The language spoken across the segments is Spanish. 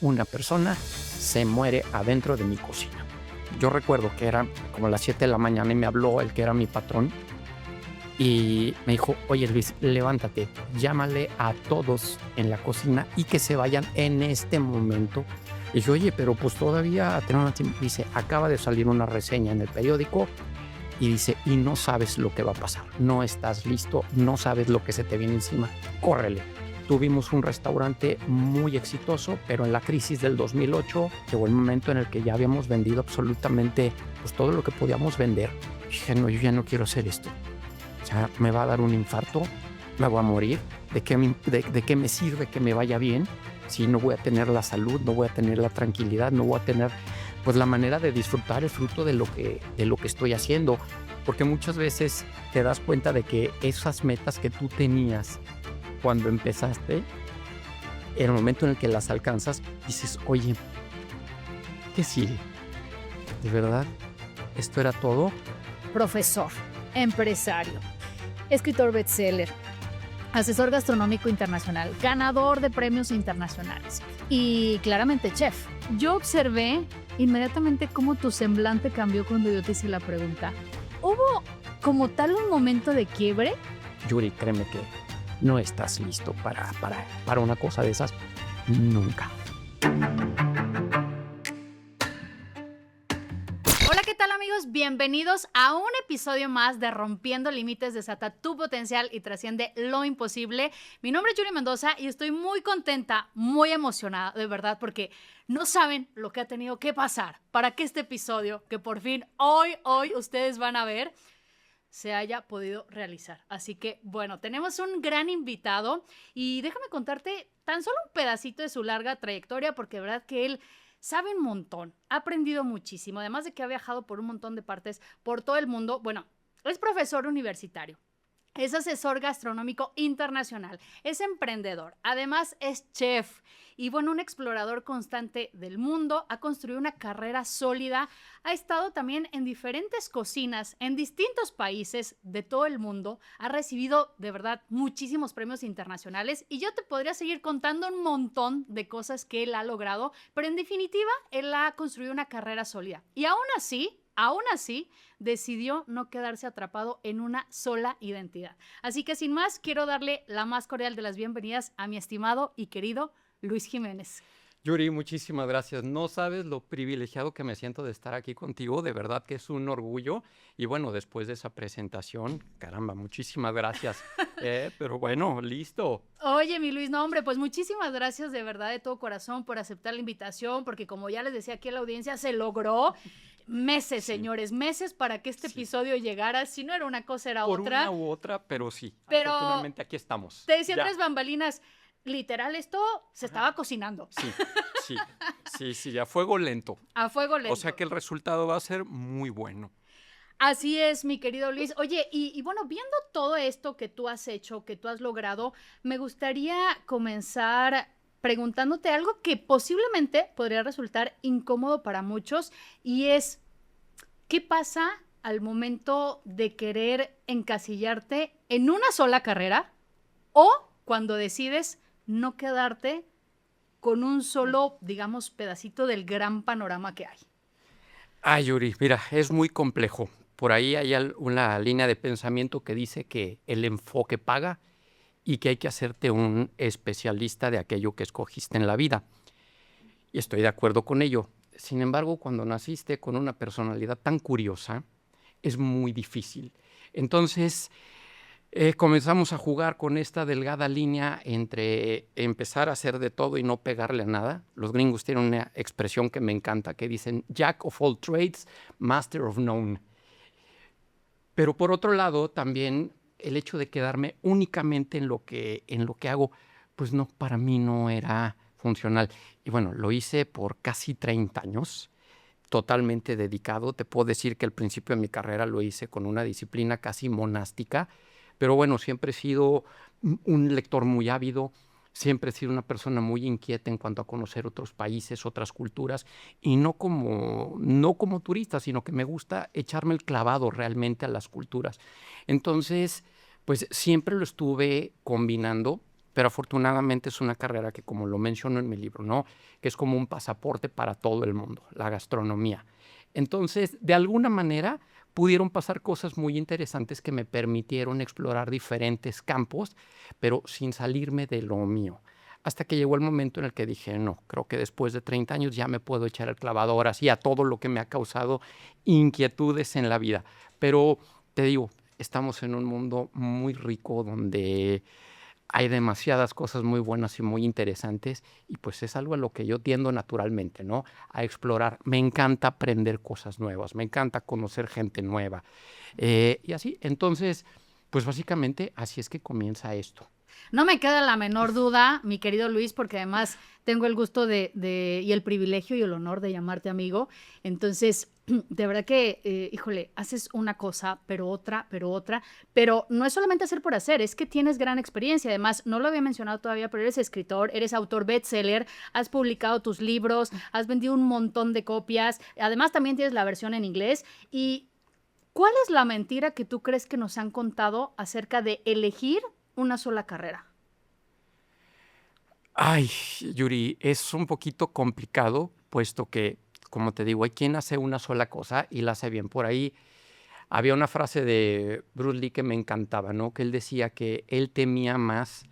una persona se muere adentro de mi cocina. Yo recuerdo que eran como las 7 de la mañana y me habló el que era mi patrón y me dijo: oye Luis, levántate, llámale a todos en la cocina y que se vayan en este momento. Y dije: oye, pero pues todavía tenemos tiempo. Dice: acaba de salir una reseña en el periódico y dice, y no sabes lo que va a pasar, no estás listo, no sabes lo que se te viene encima, córrele. Tuvimos un restaurante muy exitoso, pero en la crisis del 2008 llegó el momento en el que ya habíamos vendido absolutamente pues, todo lo que podíamos vender. Dije: no, yo ya no quiero hacer esto. O sea, me va a dar un infarto, me voy a morir. ¿De qué me sirve que me vaya bien si no voy a tener la salud, no voy a tener la tranquilidad, no voy a tener pues la manera de disfrutar el fruto de lo que estoy haciendo? Porque muchas veces te das cuenta de que esas metas que tú tenías cuando empezaste, en el momento en el que las alcanzas, dices: oye, ¿qué sigue? ¿De verdad esto era todo? Profesor, empresario, escritor bestseller, asesor gastronómico internacional, ganador de premios internacionales y claramente chef. Yo observé inmediatamente cómo tu semblante cambió cuando yo te hice la pregunta. ¿Hubo como tal un momento de quiebre? Yuri, créeme que no estás listo para una cosa de esas nunca. Hola, ¿qué tal amigos? Bienvenidos a un episodio más de Rompiendo Límites, desata tu potencial y trasciende lo imposible. Mi nombre es Yuri Mendoza y estoy muy contenta, muy emocionada, de verdad, porque no saben lo que ha tenido que pasar para que este episodio, que por fin hoy ustedes van a ver, se haya podido realizar. Así que, bueno, tenemos un gran invitado y déjame contarte tan solo un pedacito de su larga trayectoria, porque de verdad que él sabe un montón, ha aprendido muchísimo, además de que ha viajado por un montón de partes por todo el mundo. Bueno, es profesor universitario. Es asesor gastronómico internacional, es emprendedor, además es chef y bueno, un explorador constante del mundo, ha construido una carrera sólida, ha estado también en diferentes cocinas en distintos países de todo el mundo, ha recibido de verdad muchísimos premios internacionales y yo te podría seguir contando un montón de cosas que él ha logrado, pero en definitiva, él ha construido una carrera sólida y aún así, decidió no quedarse atrapado en una sola identidad. Así que sin más, quiero darle la más cordial de las bienvenidas a mi estimado y querido Luis Jiménez. Yuri, muchísimas gracias. No sabes lo privilegiado que me siento de estar aquí contigo. De verdad que es un orgullo. Y bueno, después de esa presentación, caramba, muchísimas gracias. Pero bueno, listo. Oye, mi Luis, no, hombre, pues muchísimas gracias de verdad, de todo corazón, por aceptar la invitación, porque como ya les decía aquí en la audiencia, se logró. Meses, sí, señores, meses para que este episodio llegara. Si no era una cosa, era por otra. Por una u otra, pero sí. Pero afortunadamente aquí estamos. Te decía tras bambalinas, literal, esto se estaba cocinando. Sí, a fuego lento. A fuego lento. O sea que el resultado va a ser muy bueno. Así es, mi querido Luis. Oye, y bueno, viendo todo esto que tú has hecho, que tú has logrado, me gustaría comenzar preguntándote algo que posiblemente podría resultar incómodo para muchos, y es, ¿qué pasa al momento de querer encasillarte en una sola carrera o cuando decides no quedarte con un solo, digamos, pedacito del gran panorama que hay? Ay, Yuri, mira, es muy complejo. Por ahí hay una línea de pensamiento que dice que el enfoque paga y que hay que hacerte un especialista de aquello que escogiste en la vida. Y estoy de acuerdo con ello. Sin embargo, cuando naciste con una personalidad tan curiosa, es muy difícil. Entonces, comenzamos a jugar con esta delgada línea entre empezar a hacer de todo y no pegarle a nada. Los gringos tienen una expresión que me encanta, que dicen Jack of all trades, master of none. Pero por otro lado, también el hecho de quedarme únicamente en lo que hago, pues no, para mí no era funcional. Y bueno, lo hice por casi 30 años, totalmente dedicado. Te puedo decir que al principio de mi carrera lo hice con una disciplina casi monástica, pero bueno, siempre he sido un lector muy ávido, siempre he sido una persona muy inquieta en cuanto a conocer otros países, otras culturas, y no como turista, sino que me gusta echarme el clavado realmente a las culturas. Entonces, pues siempre lo estuve combinando pero afortunadamente es una carrera que, como lo menciono en mi libro, ¿no? Que es como un pasaporte para todo el mundo, la gastronomía. Entonces, de alguna manera, pudieron pasar cosas muy interesantes que me permitieron explorar diferentes campos, pero sin salirme de lo mío. Hasta que llegó el momento en el que dije, no, creo que después de 30 años ya me puedo echar el clavado ahora sí a todo lo que me ha causado inquietudes en la vida. Pero te digo, estamos en un mundo muy rico donde hay demasiadas cosas muy buenas y muy interesantes y pues es algo a lo que yo tiendo naturalmente, ¿no? A explorar. Me encanta aprender cosas nuevas, me encanta conocer gente nueva y así. Entonces, pues básicamente así es que comienza esto. No me queda la menor duda, mi querido Luis, porque además tengo el gusto y el privilegio y el honor de llamarte amigo. Entonces, de verdad que, híjole, haces una cosa, pero otra, pero no es solamente hacer por hacer, es que tienes gran experiencia. Además, no lo había mencionado todavía, pero eres escritor, eres autor bestseller, has publicado tus libros, has vendido un montón de copias. Además, también tienes la versión en inglés. ¿Y cuál es la mentira que tú crees que nos han contado acerca de elegir una sola carrera? Ay, Yuri, es un poquito complicado, puesto que, como te digo, hay quien hace una sola cosa y la hace bien. Por ahí había una frase de Bruce Lee que me encantaba, ¿no? Que él decía que él temía más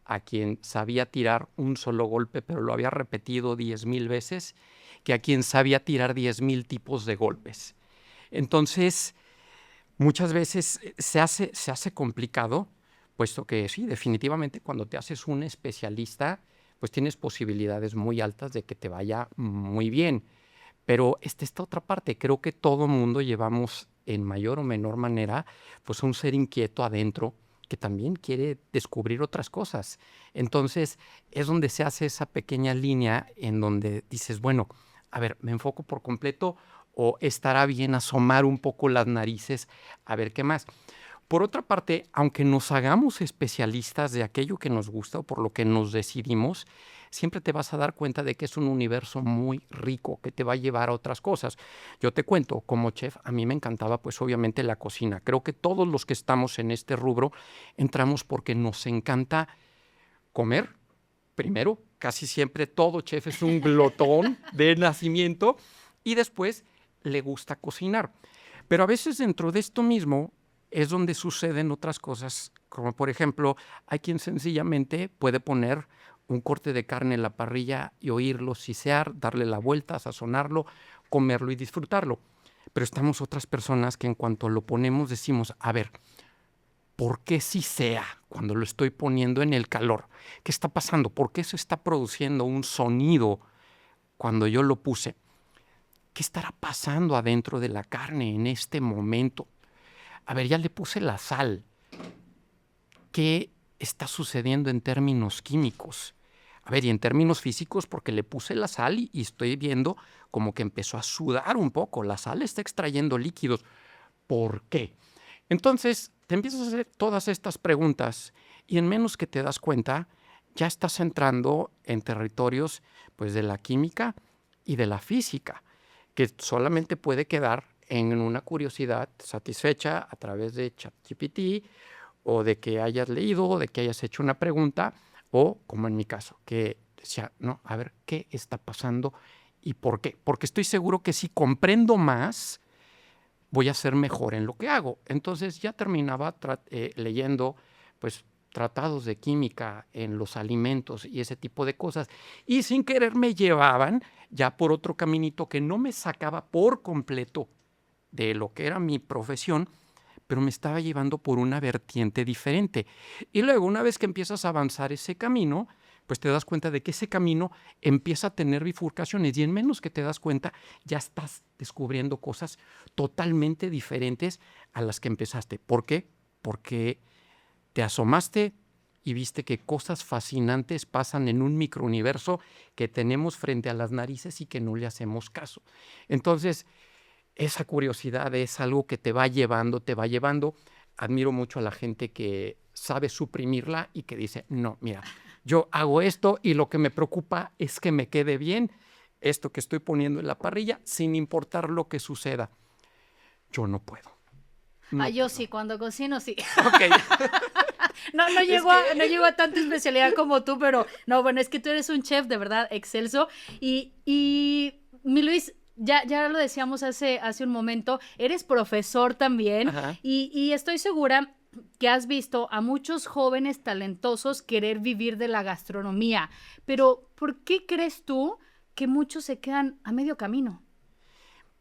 a quien sabía tirar un solo golpe, pero lo había repetido 10,000 veces, que a quien sabía tirar 10,000 tipos de golpes. Entonces, muchas veces se hace complicado, puesto que sí, definitivamente cuando te haces un especialista, pues tienes posibilidades muy altas de que te vaya muy bien. Pero esta otra parte, creo que todo mundo llevamos en mayor o menor manera, pues un ser inquieto adentro que también quiere descubrir otras cosas. Entonces es donde se hace esa pequeña línea en donde dices, bueno, a ver, ¿me enfoco por completo o estará bien asomar un poco las narices a ver qué más? Por otra parte, aunque nos hagamos especialistas de aquello que nos gusta o por lo que nos decidimos, siempre te vas a dar cuenta de que es un universo muy rico que te va a llevar a otras cosas. Yo te cuento, como chef, a mí me encantaba pues obviamente la cocina. Creo que todos los que estamos en este rubro entramos porque nos encanta comer. Primero, casi siempre todo chef es un glotón de nacimiento y después le gusta cocinar. Pero a veces dentro de esto mismo es donde suceden otras cosas, como por ejemplo, hay quien sencillamente puede poner un corte de carne en la parrilla y oírlo sisear, darle la vuelta, sazonarlo, comerlo y disfrutarlo. Pero estamos otras personas que en cuanto lo ponemos decimos, a ver, ¿por qué sisea cuando lo estoy poniendo en el calor? ¿Qué está pasando? ¿Por qué se está produciendo un sonido cuando yo lo puse? ¿Qué estará pasando adentro de la carne en este momento? A ver, ya le puse la sal. ¿Qué está sucediendo en términos químicos? A ver, y en términos físicos, porque le puse la sal y estoy viendo como que empezó a sudar un poco. La sal está extrayendo líquidos. ¿Por qué? Entonces, te empiezas a hacer todas estas preguntas y en menos que te das cuenta, ya estás entrando en territorios pues, de la química y de la física, que solamente puede quedar en una curiosidad satisfecha a través de ChatGPT o de que hayas leído o de que hayas hecho una pregunta o, como en mi caso, que decía, no, a ver, ¿qué está pasando y por qué? Porque estoy seguro que si comprendo más, voy a ser mejor en lo que hago. Entonces ya terminaba leyendo pues tratados de química en los alimentos y ese tipo de cosas. Y sin querer me llevaban ya por otro caminito que no me sacaba por completo de lo que era mi profesión, pero me estaba llevando por una vertiente diferente. Y luego, una vez que empiezas a avanzar ese camino, pues te das cuenta de que ese camino empieza a tener bifurcaciones y en menos que te das cuenta, ya estás descubriendo cosas totalmente diferentes a las que empezaste. ¿Por qué? Porque te asomaste y viste que cosas fascinantes pasan en un microuniverso que tenemos frente a las narices y que no le hacemos caso. Entonces, esa curiosidad es algo que te va llevando, te va llevando. Admiro mucho a la gente que sabe suprimirla y que dice, no, mira, yo hago esto y lo que me preocupa es que me quede bien esto que estoy poniendo en la parrilla sin importar lo que suceda. Yo no puedo. No, yo sí, cuando cocino sí. Ok. No llego a tanta especialidad como tú, pero no, bueno, es que tú eres un chef de verdad excelso. Y mi Luis, ya lo decíamos hace un momento, eres profesor también. Ajá. Y estoy segura que has visto a muchos jóvenes talentosos querer vivir de la gastronomía. Pero, ¿por qué crees tú que muchos se quedan a medio camino?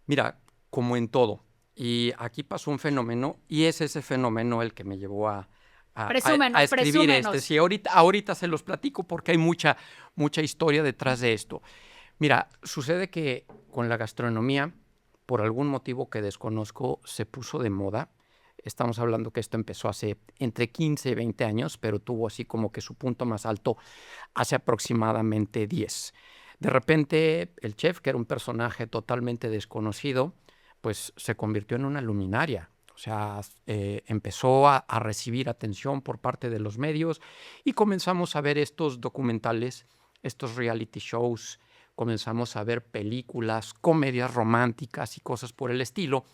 Mira, como en todo, y aquí pasó un fenómeno, y es ese fenómeno el que me llevó a escribir Presúmenos. Sí, ahorita se los platico porque hay mucha historia detrás de esto. Mira, sucede que con la gastronomía, por algún motivo que desconozco, se puso de moda. Estamos hablando que esto empezó hace entre 15 y 20 años, pero tuvo así como que su punto más alto hace aproximadamente 10. De repente, el chef, que era un personaje totalmente desconocido, pues se convirtió en una luminaria. O sea, empezó a recibir atención por parte de los medios y comenzamos a ver estos documentales, estos reality shows, comenzamos a ver películas, comedias románticas y cosas por el estilo,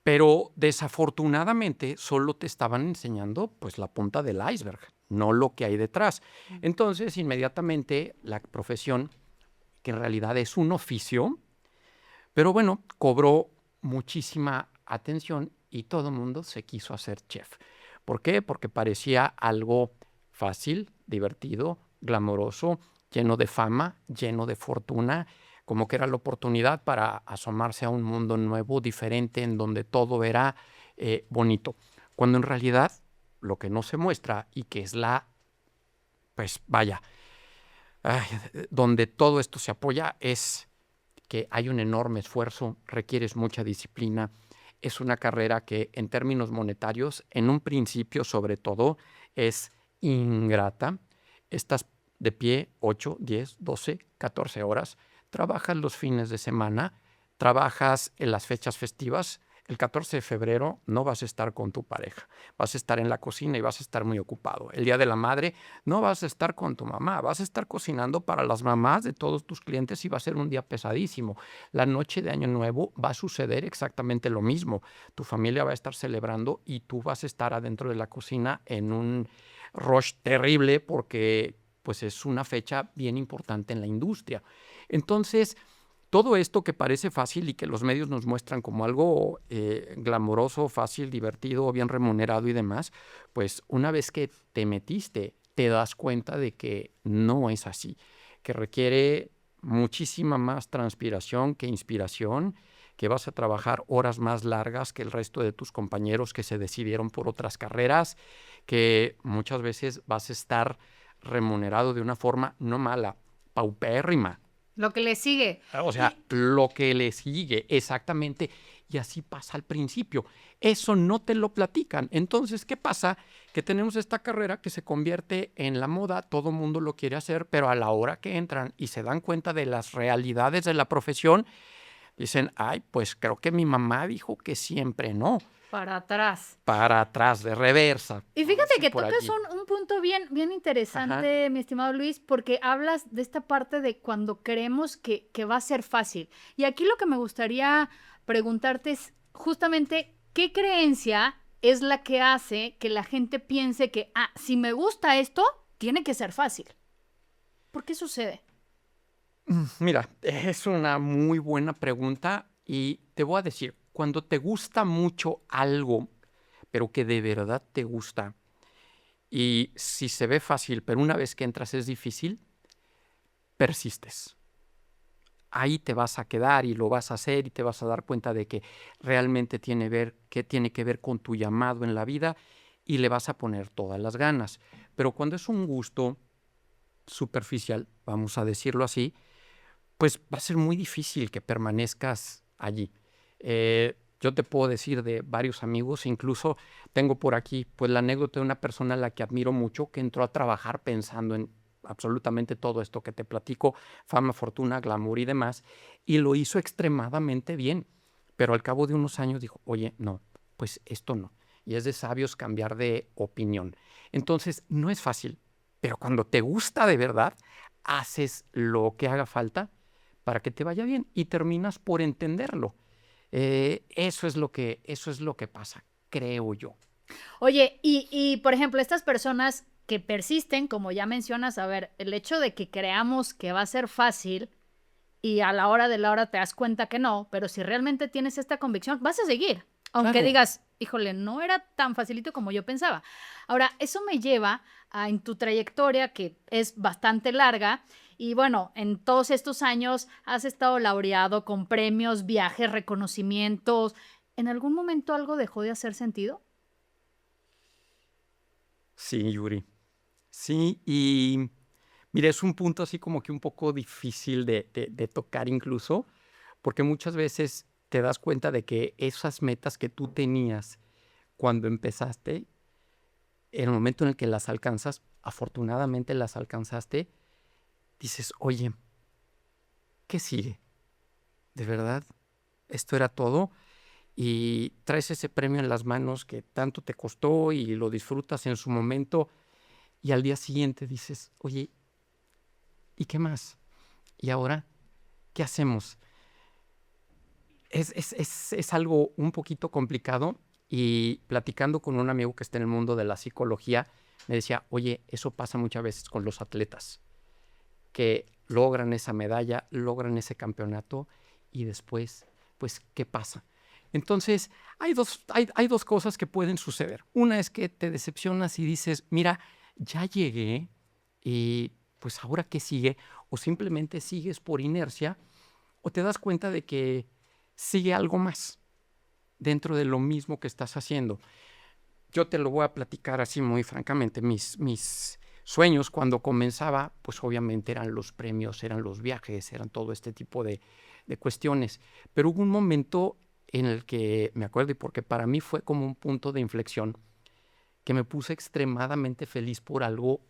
pero desafortunadamente solo te estaban enseñando pues la punta del iceberg, no lo que hay detrás. Entonces, inmediatamente la profesión, que en realidad es un oficio, pero bueno, cobró muchísima atención y todo el mundo se quiso hacer chef. ¿Por qué? Porque parecía algo fácil, divertido, glamoroso, lleno de fama, lleno de fortuna, como que era la oportunidad para asomarse a un mundo nuevo, diferente, en donde todo era bonito. Cuando en realidad lo que no se muestra y que es pues vaya, ay, donde todo esto se apoya es que hay un enorme esfuerzo, requieres mucha disciplina. Es una carrera que en términos monetarios, en un principio sobre todo, es ingrata. Estás de pie 8, 10, 12, 14 horas. Trabajas los fines de semana, trabajas en las fechas festivas. El 14 de febrero no vas a estar con tu pareja, vas a estar en la cocina y vas a estar muy ocupado. El Día de la Madre no vas a estar con tu mamá, vas a estar cocinando para las mamás de todos tus clientes y va a ser un día pesadísimo. La noche de Año Nuevo va a suceder exactamente lo mismo. Tu familia va a estar celebrando y tú vas a estar adentro de la cocina en un rush terrible porque pues es una fecha bien importante en la industria. Entonces, todo esto que parece fácil y que los medios nos muestran como algo glamoroso, fácil, divertido, bien remunerado y demás, pues una vez que te metiste, te das cuenta de que no es así, que requiere muchísima más transpiración que inspiración, que vas a trabajar horas más largas que el resto de tus compañeros que se decidieron por otras carreras, que muchas veces vas a estar remunerado de una forma no mala, paupérrima. Lo que le sigue. O sea, lo que le sigue, exactamente. Y así pasa al principio. Eso no te lo platican. Entonces, ¿qué pasa? Que tenemos esta carrera que se convierte en la moda, todo el mundo lo quiere hacer, pero a la hora que entran y se dan cuenta de las realidades de la profesión, dicen, ay, pues creo que mi mamá dijo que siempre no. Para atrás. Para atrás, de reversa. Y fíjate que por tocas allí. un punto bien interesante, mi estimado Luis, porque hablas de esta parte de cuando creemos que va a ser fácil. Y aquí lo que me gustaría preguntarte es justamente qué creencia es la que hace que la gente piense que, si me gusta esto, tiene que ser fácil. ¿Por qué sucede? Mira, es una muy buena pregunta y te voy a decir, cuando te gusta mucho algo, pero que de verdad te gusta, y si se ve fácil, pero una vez que entras es difícil, persistes. Ahí te vas a quedar y lo vas a hacer y te vas a dar cuenta de que realmente tiene que ver con tu llamado en la vida y le vas a poner todas las ganas. Pero cuando es un gusto superficial, vamos a decirlo así, pues va a ser muy difícil que permanezcas allí. Yo te puedo decir de varios amigos, incluso tengo por aquí pues la anécdota de una persona a la que admiro mucho, que entró a trabajar pensando en absolutamente todo esto que te platico, fama, fortuna, glamour y demás, y lo hizo extremadamente bien, pero al cabo de unos años dijo, oye, no, pues esto no, y es de sabios cambiar de opinión. Entonces, no es fácil, pero cuando te gusta de verdad, haces lo que haga falta para que te vaya bien y terminas por entenderlo. Eso es lo que pasa, creo yo. Oye, por ejemplo, estas personas que persisten, como ya mencionas, a ver, el hecho de que creamos que va a ser fácil y a la hora de la hora te das cuenta que no, pero si realmente tienes esta convicción, vas a seguir, aunque Claro. digas, híjole, no era tan facilito como yo pensaba. Ahora, eso me lleva a en tu trayectoria, que es bastante larga, y bueno, en todos estos años has estado laureado con premios, viajes, reconocimientos. ¿En algún momento algo dejó de hacer sentido? Sí, Yuri. Sí, y mira, es un punto así como que un poco difícil de tocar incluso, porque muchas veces te das cuenta de que esas metas que tú tenías cuando empezaste, en el momento en el que las alcanzas, afortunadamente las alcanzaste, dices, oye, ¿qué sigue? ¿De verdad? ¿Esto era todo? Y traes ese premio en las manos que tanto te costó y lo disfrutas en su momento y al día siguiente dices, oye, ¿y qué más? ¿Y ahora qué hacemos? Es algo un poquito complicado y platicando con un amigo que está en el mundo de la psicología, me decía, oye, eso pasa muchas veces con los atletas, que logran esa medalla, logran ese campeonato y después, pues, ¿qué pasa? Entonces, hay dos cosas que pueden suceder. Una es que te decepcionas y dices, mira, ya llegué y pues ahora qué sigue, o simplemente sigues por inercia, o te das cuenta de que sigue algo más dentro de lo mismo que estás haciendo. Yo te lo voy a platicar así muy francamente. Mis sueños cuando comenzaba, pues obviamente eran los premios, eran los viajes, eran todo este tipo de cuestiones. Pero hubo un momento en el que me acuerdo, y porque para mí fue como un punto de inflexión, que me puse extremadamente feliz por algo,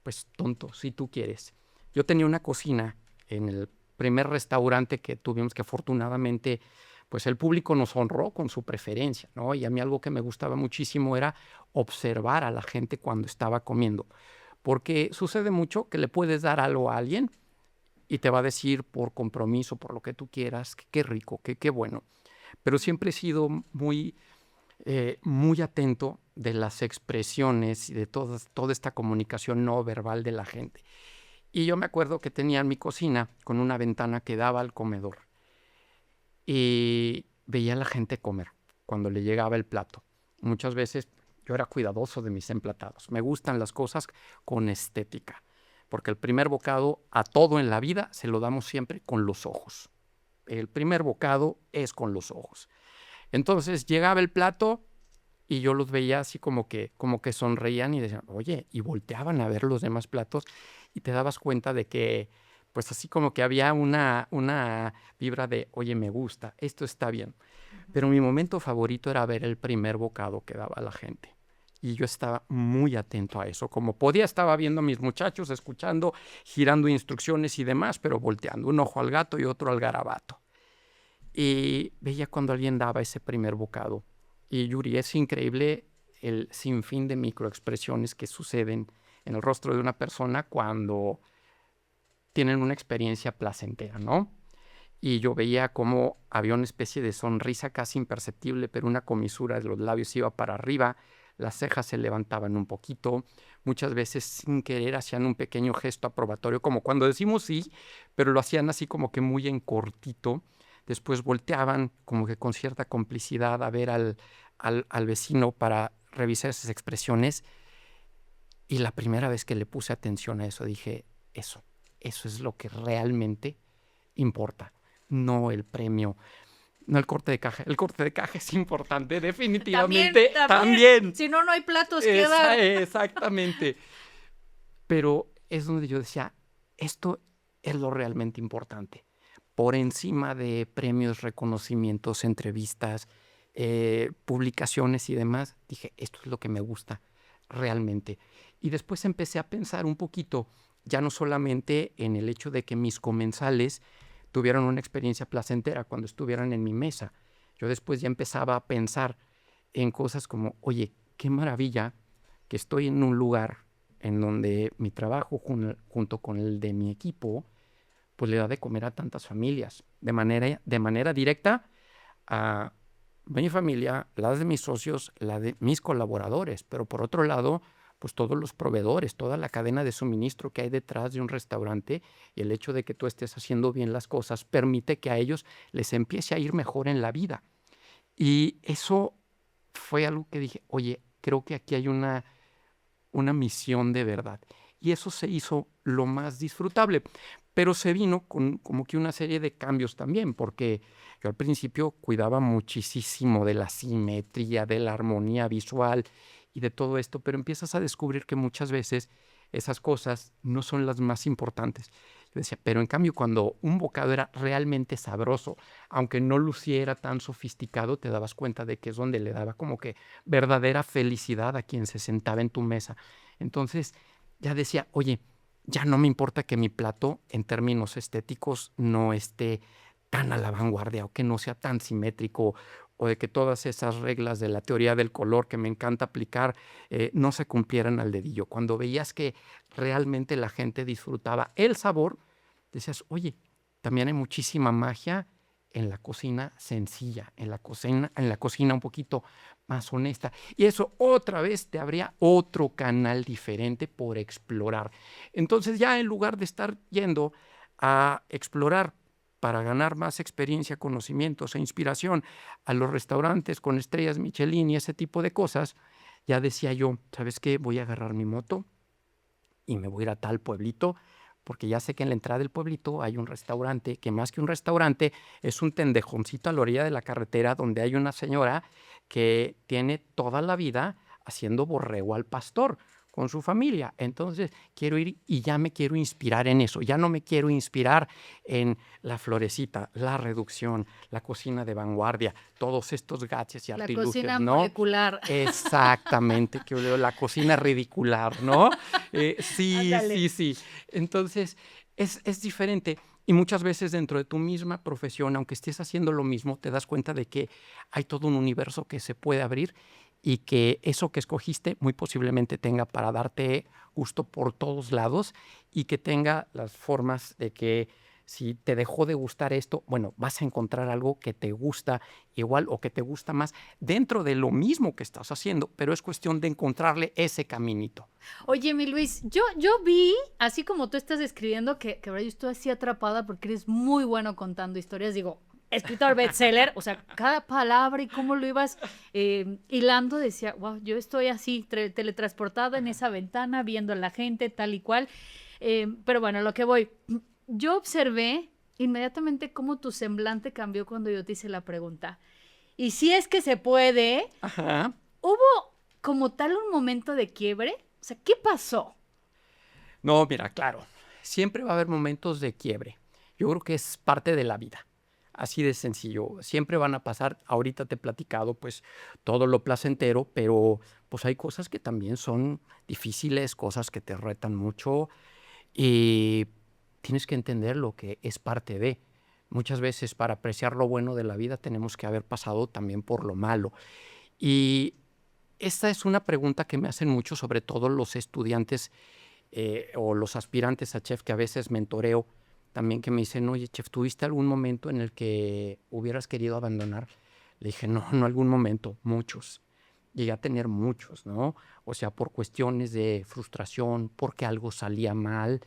pues tonto, si tú quieres. Yo tenía una cocina en el primer restaurante que tuvimos, que afortunadamente pues el público nos honró con su preferencia, ¿no? Y a mí algo que me gustaba muchísimo era observar a la gente cuando estaba comiendo, porque sucede mucho que le puedes dar algo a alguien y te va a decir por compromiso, por lo que tú quieras, que qué rico, que qué bueno. Pero siempre he sido muy atento de las expresiones y de toda esta comunicación no verbal de la gente. Y yo me acuerdo que tenía en mi cocina con una ventana que daba al comedor y veía a la gente comer cuando le llegaba el plato. Muchas veces yo era cuidadoso de mis emplatados. Me gustan las cosas con estética, porque el primer bocado a todo en la vida se lo damos siempre con los ojos. El primer bocado es con los ojos. Entonces llegaba el plato y yo los veía así como que sonreían y decían, oye, y volteaban a ver los demás platos y te dabas cuenta de que, pues así como que había una vibra de, oye, me gusta, esto está bien. Pero mi momento favorito era ver el primer bocado que daba la gente. Y yo estaba muy atento a eso. Como podía, estaba viendo a mis muchachos, escuchando, girando instrucciones y demás, pero volteando un ojo al gato y otro al garabato. Y veía cuando alguien daba ese primer bocado. Y Yuri, es increíble el sinfín de microexpresiones que suceden en el rostro de una persona cuando tienen una experiencia placentera, ¿no? Y yo veía cómo había una especie de sonrisa casi imperceptible, pero una comisura de los labios iba para arriba, las cejas se levantaban un poquito, muchas veces sin querer hacían un pequeño gesto aprobatorio, como cuando decimos sí, pero lo hacían así como que muy en cortito. Después volteaban como que con cierta complicidad a ver al vecino para revisar esas expresiones. Y la primera vez que le puse atención a eso, dije, eso es lo que realmente importa, no el premio, no el corte de caja. El corte de caja es importante, También, definitivamente, también. también. Si no, no hay platos que dar. Exactamente. Pero es donde yo decía, esto es lo realmente importante. Por encima de premios, reconocimientos, entrevistas, publicaciones y demás, dije, esto es lo que me gusta realmente. Y después empecé a pensar un poquito, ya no solamente en el hecho de que mis comensales tuvieron una experiencia placentera cuando estuvieran en mi mesa. Yo después ya empezaba a pensar en cosas como, oye, qué maravilla que estoy en un lugar en donde mi trabajo junto con el de mi equipo, pues le da de comer a tantas familias, de manera directa a mi familia, la de mis socios, la de mis colaboradores, pero por otro lado, pues todos los proveedores, toda la cadena de suministro que hay detrás de un restaurante, y el hecho de que tú estés haciendo bien las cosas permite que a ellos les empiece a ir mejor en la vida. Y eso fue algo que dije, oye, creo que aquí hay una misión de verdad. Y eso se hizo lo más disfrutable. Pero se vino con como que una serie de cambios también, porque yo al principio cuidaba muchísimo de la simetría, de la armonía visual y de todo esto, pero empiezas a descubrir que muchas veces esas cosas no son las más importantes. Yo decía, pero en cambio cuando un bocado era realmente sabroso, aunque no luciera tan sofisticado, te dabas cuenta de que es donde le daba como que verdadera felicidad a quien se sentaba en tu mesa. Entonces ya decía, oye, ya no me importa que mi plato en términos estéticos no esté tan a la vanguardia o que no sea tan simétrico o de que todas esas reglas de la teoría del color que me encanta aplicar no se cumplieran al dedillo. Cuando veías que realmente la gente disfrutaba el sabor, decías, oye, también hay muchísima magia en la cocina sencilla, en la cocina un poquito más honesta. Y eso otra vez te abría otro canal diferente por explorar. Entonces ya en lugar de estar yendo a explorar para ganar más experiencia, conocimientos e inspiración a los restaurantes con estrellas Michelin y ese tipo de cosas, ya decía yo, ¿sabes qué? Voy a agarrar mi moto y me voy a ir a tal pueblito, porque ya sé que en la entrada del pueblito hay un restaurante, que más que un restaurante es un tendejoncito a la orilla de la carretera donde hay una señora que tiene toda la vida haciendo borrego al pastor con su familia. Entonces quiero ir y ya me quiero inspirar en eso. Ya no me quiero inspirar en la florecita, la reducción, la cocina de vanguardia, todos estos gadgets y La artilugios, cocina ¿no? molecular. Exactamente, que la cocina ridicular, ¿no? Sí, Ándale. sí, sí. Entonces es diferente. Y muchas veces dentro de tu misma profesión, aunque estés haciendo lo mismo, te das cuenta de que hay todo un universo que se puede abrir y que eso que escogiste muy posiblemente tenga para darte gusto por todos lados y que tenga las formas de que si te dejó de gustar esto, bueno, vas a encontrar algo que te gusta igual o que te gusta más dentro de lo mismo que estás haciendo, pero es cuestión de encontrarle ese caminito. Oye, mi Luis, yo vi, así como tú estás escribiendo, que ahora yo estoy así atrapada porque eres muy bueno contando historias. Digo, escritor bestseller, o sea, cada palabra y cómo lo ibas hilando, decía, wow, yo estoy así, teletransportada en esa ventana, viendo a la gente, tal y cual. Pero bueno, a lo que voy. Yo observé inmediatamente cómo tu semblante cambió cuando yo te hice la pregunta. Y si es que se puede, Ajá. ¿hubo como tal un momento de quiebre? O sea, ¿qué pasó? No, mira, claro, siempre va a haber momentos de quiebre. Yo creo que es parte de la vida. Así de sencillo. Siempre van a pasar, ahorita te he platicado pues todo lo placentero, pero pues hay cosas que también son difíciles, cosas que te retan mucho y tienes que entender lo que es parte de. Muchas veces para apreciar lo bueno de la vida tenemos que haber pasado también por lo malo. Y esta es una pregunta que me hacen mucho, sobre todo los estudiantes o los aspirantes a chef que a veces mentoreo, también que me dicen, oye, chef, ¿tuviste algún momento en el que hubieras querido abandonar? Le dije, no, no algún momento, muchos. Llegué a tener muchos, ¿no? O sea, por cuestiones de frustración, porque algo salía mal,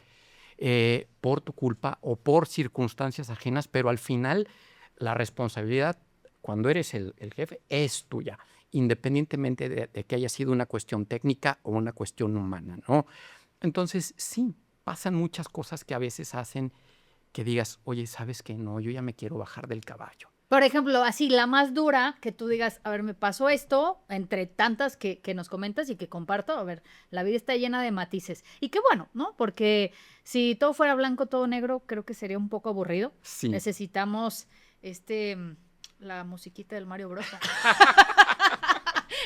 por tu culpa o por circunstancias ajenas, pero al final la responsabilidad, cuando eres el jefe, es tuya, independientemente de que haya sido una cuestión técnica o una cuestión humana, ¿no? Entonces, sí, pasan muchas cosas que a veces hacen que digas, oye, ¿sabes qué? No, yo ya me quiero bajar del caballo. Por ejemplo, así, la más dura, que tú digas, a ver, me pasó esto, entre tantas que nos comentas y que comparto, a ver, la vida está llena de matices. Y qué bueno, ¿no? Porque si todo fuera blanco, todo negro, creo que sería un poco aburrido. Sí. Necesitamos, la musiquita del Mario Bros.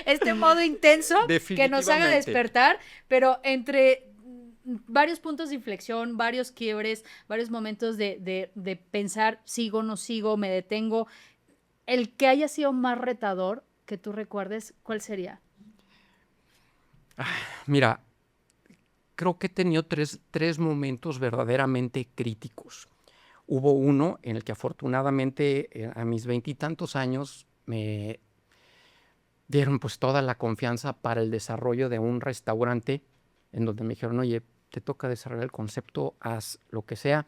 Este modo intenso que nos haga Definitivamente. despertar, pero entre varios puntos de inflexión, varios quiebres, varios momentos de pensar, sigo, no sigo, me detengo. El que haya sido más retador que tú recuerdes, ¿cuál sería? Mira, creo que he tenido tres momentos verdaderamente críticos. Hubo uno en el que afortunadamente a mis veintitantos años me dieron pues toda la confianza para el desarrollo de un restaurante en donde me dijeron, oye, te toca desarrollar el concepto, haz lo que sea,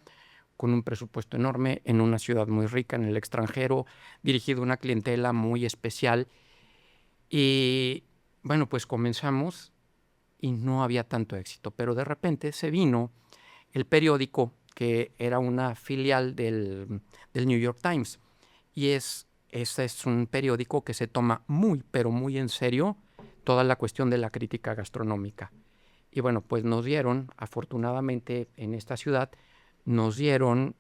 con un presupuesto enorme, en una ciudad muy rica, en el extranjero, dirigido a una clientela muy especial. Y bueno, pues comenzamos y no había tanto éxito, pero de repente se vino el periódico, que era una filial del New York Times, y este es un periódico que se toma muy, pero muy en serio toda la cuestión de la crítica gastronómica. Y bueno, pues nos dieron, afortunadamente en esta ciudad, nos dieron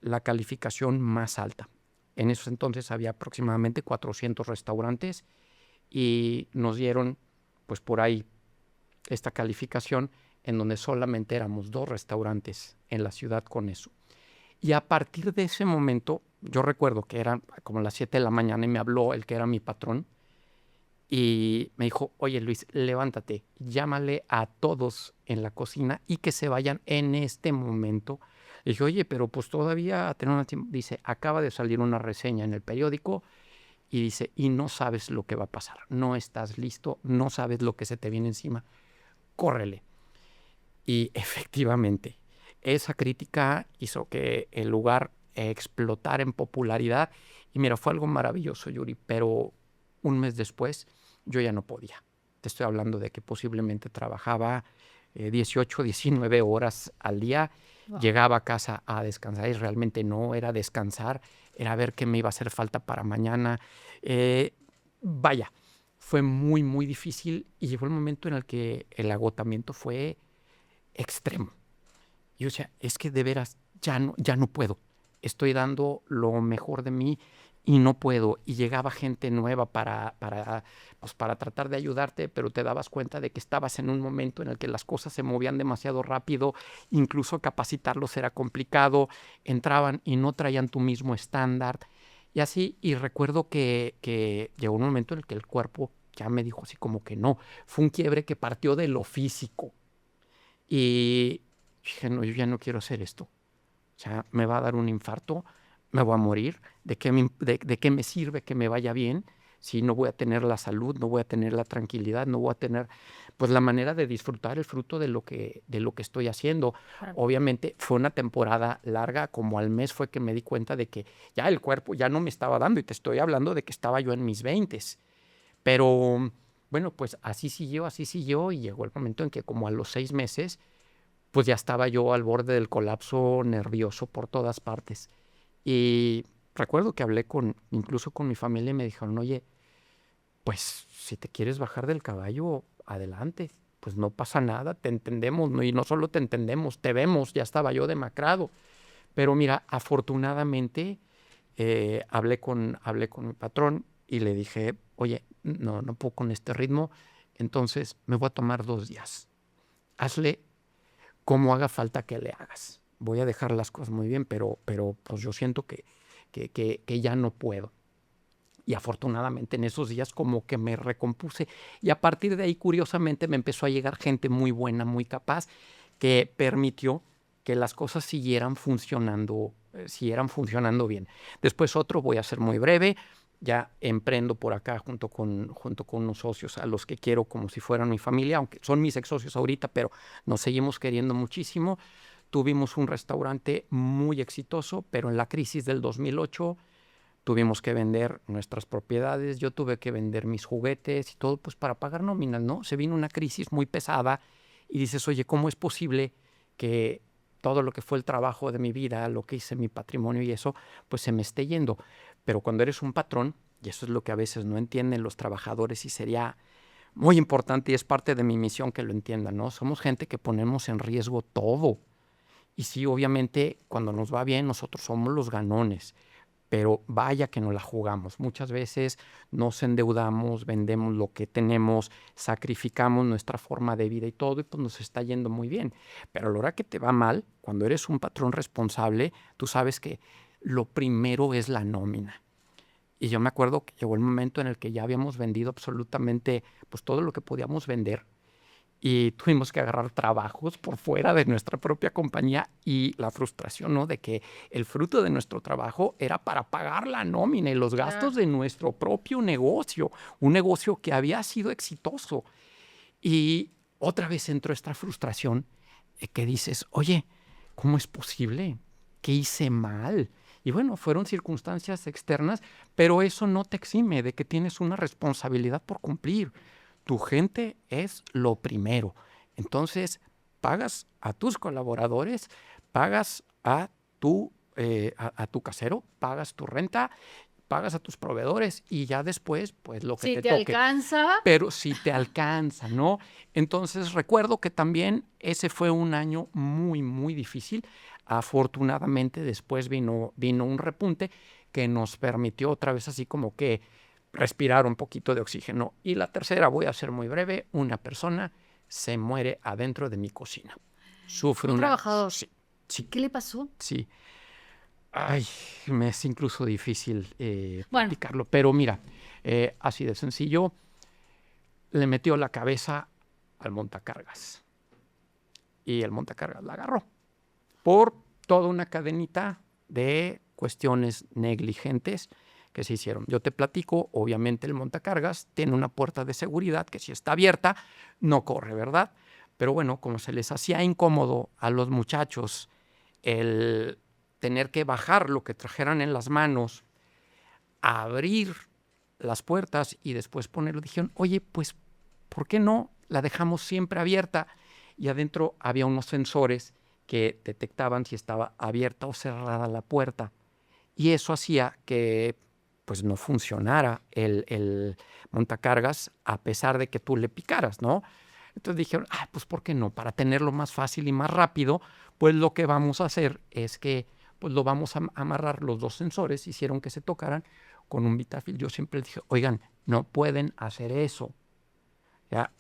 la calificación más alta. En esos entonces había aproximadamente 400 restaurantes y nos dieron pues por ahí esta calificación en donde solamente éramos 2 restaurantes en la ciudad con eso. Y a partir de ese momento, yo recuerdo que eran como las 7 de la mañana y me habló el que era mi patrón y me dijo, oye Luis, levántate, llámale a todos en la cocina y que se vayan en este momento. Le dije, oye, pero pues todavía tenemos tiempo. Dice, acaba de salir una reseña en el periódico y dice, y no sabes lo que va a pasar, no estás listo, no sabes lo que se te viene encima, córrele. Y efectivamente, esa crítica hizo que el lugar explotara en popularidad. Y mira, fue algo maravilloso, Yuri, pero un mes después yo ya no podía. Te estoy hablando de que posiblemente trabajaba 18, 19 horas al día. Wow. Llegaba a casa a descansar y realmente no era descansar, era ver qué me iba a hacer falta para mañana. Vaya, fue muy, muy difícil y llegó el momento en el que el agotamiento fue extremo. Y yo decía, es que de veras ya no puedo. Estoy dando lo mejor de mí y no puedo. Y llegaba gente nueva para tratar de ayudarte, pero te dabas cuenta de que estabas en un momento en el que las cosas se movían demasiado rápido, incluso capacitarlos era complicado, entraban y no traían tu mismo estándar. Y así, y recuerdo que llegó un momento en el que el cuerpo ya me dijo así como que no. Fue un quiebre que partió de lo físico. Y dije, no, yo ya no quiero hacer esto. O sea, me va a dar un infarto, me voy a morir. ¿De qué me sirve que me vaya bien si no voy a tener la salud, no voy a tener la tranquilidad, no voy a tener pues la manera de disfrutar el fruto de lo que estoy haciendo? Claro. Obviamente fue una temporada larga, como al mes fue que me di cuenta de que ya el cuerpo ya no me estaba dando, y te estoy hablando de que estaba yo en mis 20s. Pero bueno, pues así siguió y llegó el momento en que como a los 6 meses, pues ya estaba yo al borde del colapso nervioso por todas partes. Y recuerdo que hablé incluso con mi familia y me dijeron, oye, pues si te quieres bajar del caballo, adelante, pues no pasa nada, te entendemos, ¿no? Y no solo te entendemos, te vemos, ya estaba yo demacrado. Pero mira, afortunadamente hablé con mi patrón y le dije, oye, no puedo con este ritmo, entonces me voy a tomar 2 días. Hazle como haga falta que le hagas. Voy a dejar las cosas muy bien, pero pues yo siento que ya no puedo. Y afortunadamente en esos días como que me recompuse. Y a partir de ahí, curiosamente, me empezó a llegar gente muy buena, muy capaz, que permitió que las cosas siguieran funcionando bien. Después otro, voy a ser muy breve, ya emprendo por acá junto con unos socios a los que quiero como si fueran mi familia, aunque son mis ex socios ahorita, pero nos seguimos queriendo muchísimo. Tuvimos un restaurante muy exitoso, pero en la crisis del 2008 tuvimos que vender nuestras propiedades, yo tuve que vender mis juguetes y todo pues para pagar nóminas, ¿no? Se vino una crisis muy pesada y dices, oye, ¿cómo es posible que todo lo que fue el trabajo de mi vida, lo que hice, mi patrimonio y eso, pues se me esté yendo? Pero cuando eres un patrón, y eso es lo que a veces no entienden los trabajadores y sería muy importante y es parte de mi misión que lo entiendan, ¿no? Somos gente que ponemos en riesgo todo. Y sí, obviamente, cuando nos va bien, nosotros somos los ganones. Pero vaya que nos la jugamos. Muchas veces nos endeudamos, vendemos lo que tenemos, sacrificamos nuestra forma de vida y todo, y pues nos está yendo muy bien. Pero a la hora que te va mal, cuando eres un patrón responsable, tú sabes que lo primero es la nómina. Y yo me acuerdo que llegó el momento en el que ya habíamos vendido absolutamente pues todo lo que podíamos vender. y tuvimos que agarrar trabajos por fuera de nuestra propia compañía y la frustración, ¿no? De que el fruto de nuestro trabajo era para pagar la nómina y los gastos de nuestro propio negocio, un negocio que había sido exitoso. Y otra vez entró esta frustración que dices, oye, ¿cómo es posible? ¿Qué hice mal? Y bueno, fueron circunstancias externas, pero eso no te exime de que tienes una responsabilidad por cumplir. Tu gente es lo primero. Entonces, pagas a tus colaboradores, pagas a tu casero, pagas tu renta, pagas a tus proveedores y ya después, pues lo que Si te te toque. alcanza. Pero si te alcanza, ¿no? Entonces recuerdo que también ese fue un año muy, muy difícil. Afortunadamente después vino un repunte que nos permitió otra vez así como que respirar un poquito de oxígeno. Y la tercera, voy a ser muy breve, una persona se muere adentro de mi cocina. Sufre ¿Un una... trabajador? Sí, sí, ¿Qué le pasó? sí. Ay, me es incluso difícil Bueno, platicarlo, pero mira, así de sencillo, le metió la cabeza al montacargas y el montacargas la agarró por toda una cadenita de cuestiones negligentes que se hicieron. Yo te platico, obviamente el montacargas tiene una puerta de seguridad que si está abierta no corre, ¿verdad? Pero bueno, como se les hacía incómodo a los muchachos el tener que bajar lo que trajeran en las manos, abrir las puertas y después ponerlo, dijeron, oye, pues, ¿por qué no la dejamos siempre abierta? Y adentro había unos sensores que detectaban si estaba abierta o cerrada la puerta. Y eso hacía que pues no funcionara el montacargas a pesar de que tú le picaras, ¿no? Entonces dijeron, pues ¿por qué no? Para tenerlo más fácil y más rápido, pues lo que vamos a hacer es que pues lo vamos a amarrar los dos sensores, hicieron que se tocaran con un Vitafil. Yo siempre les dije, oigan, no pueden hacer eso, ¿ya?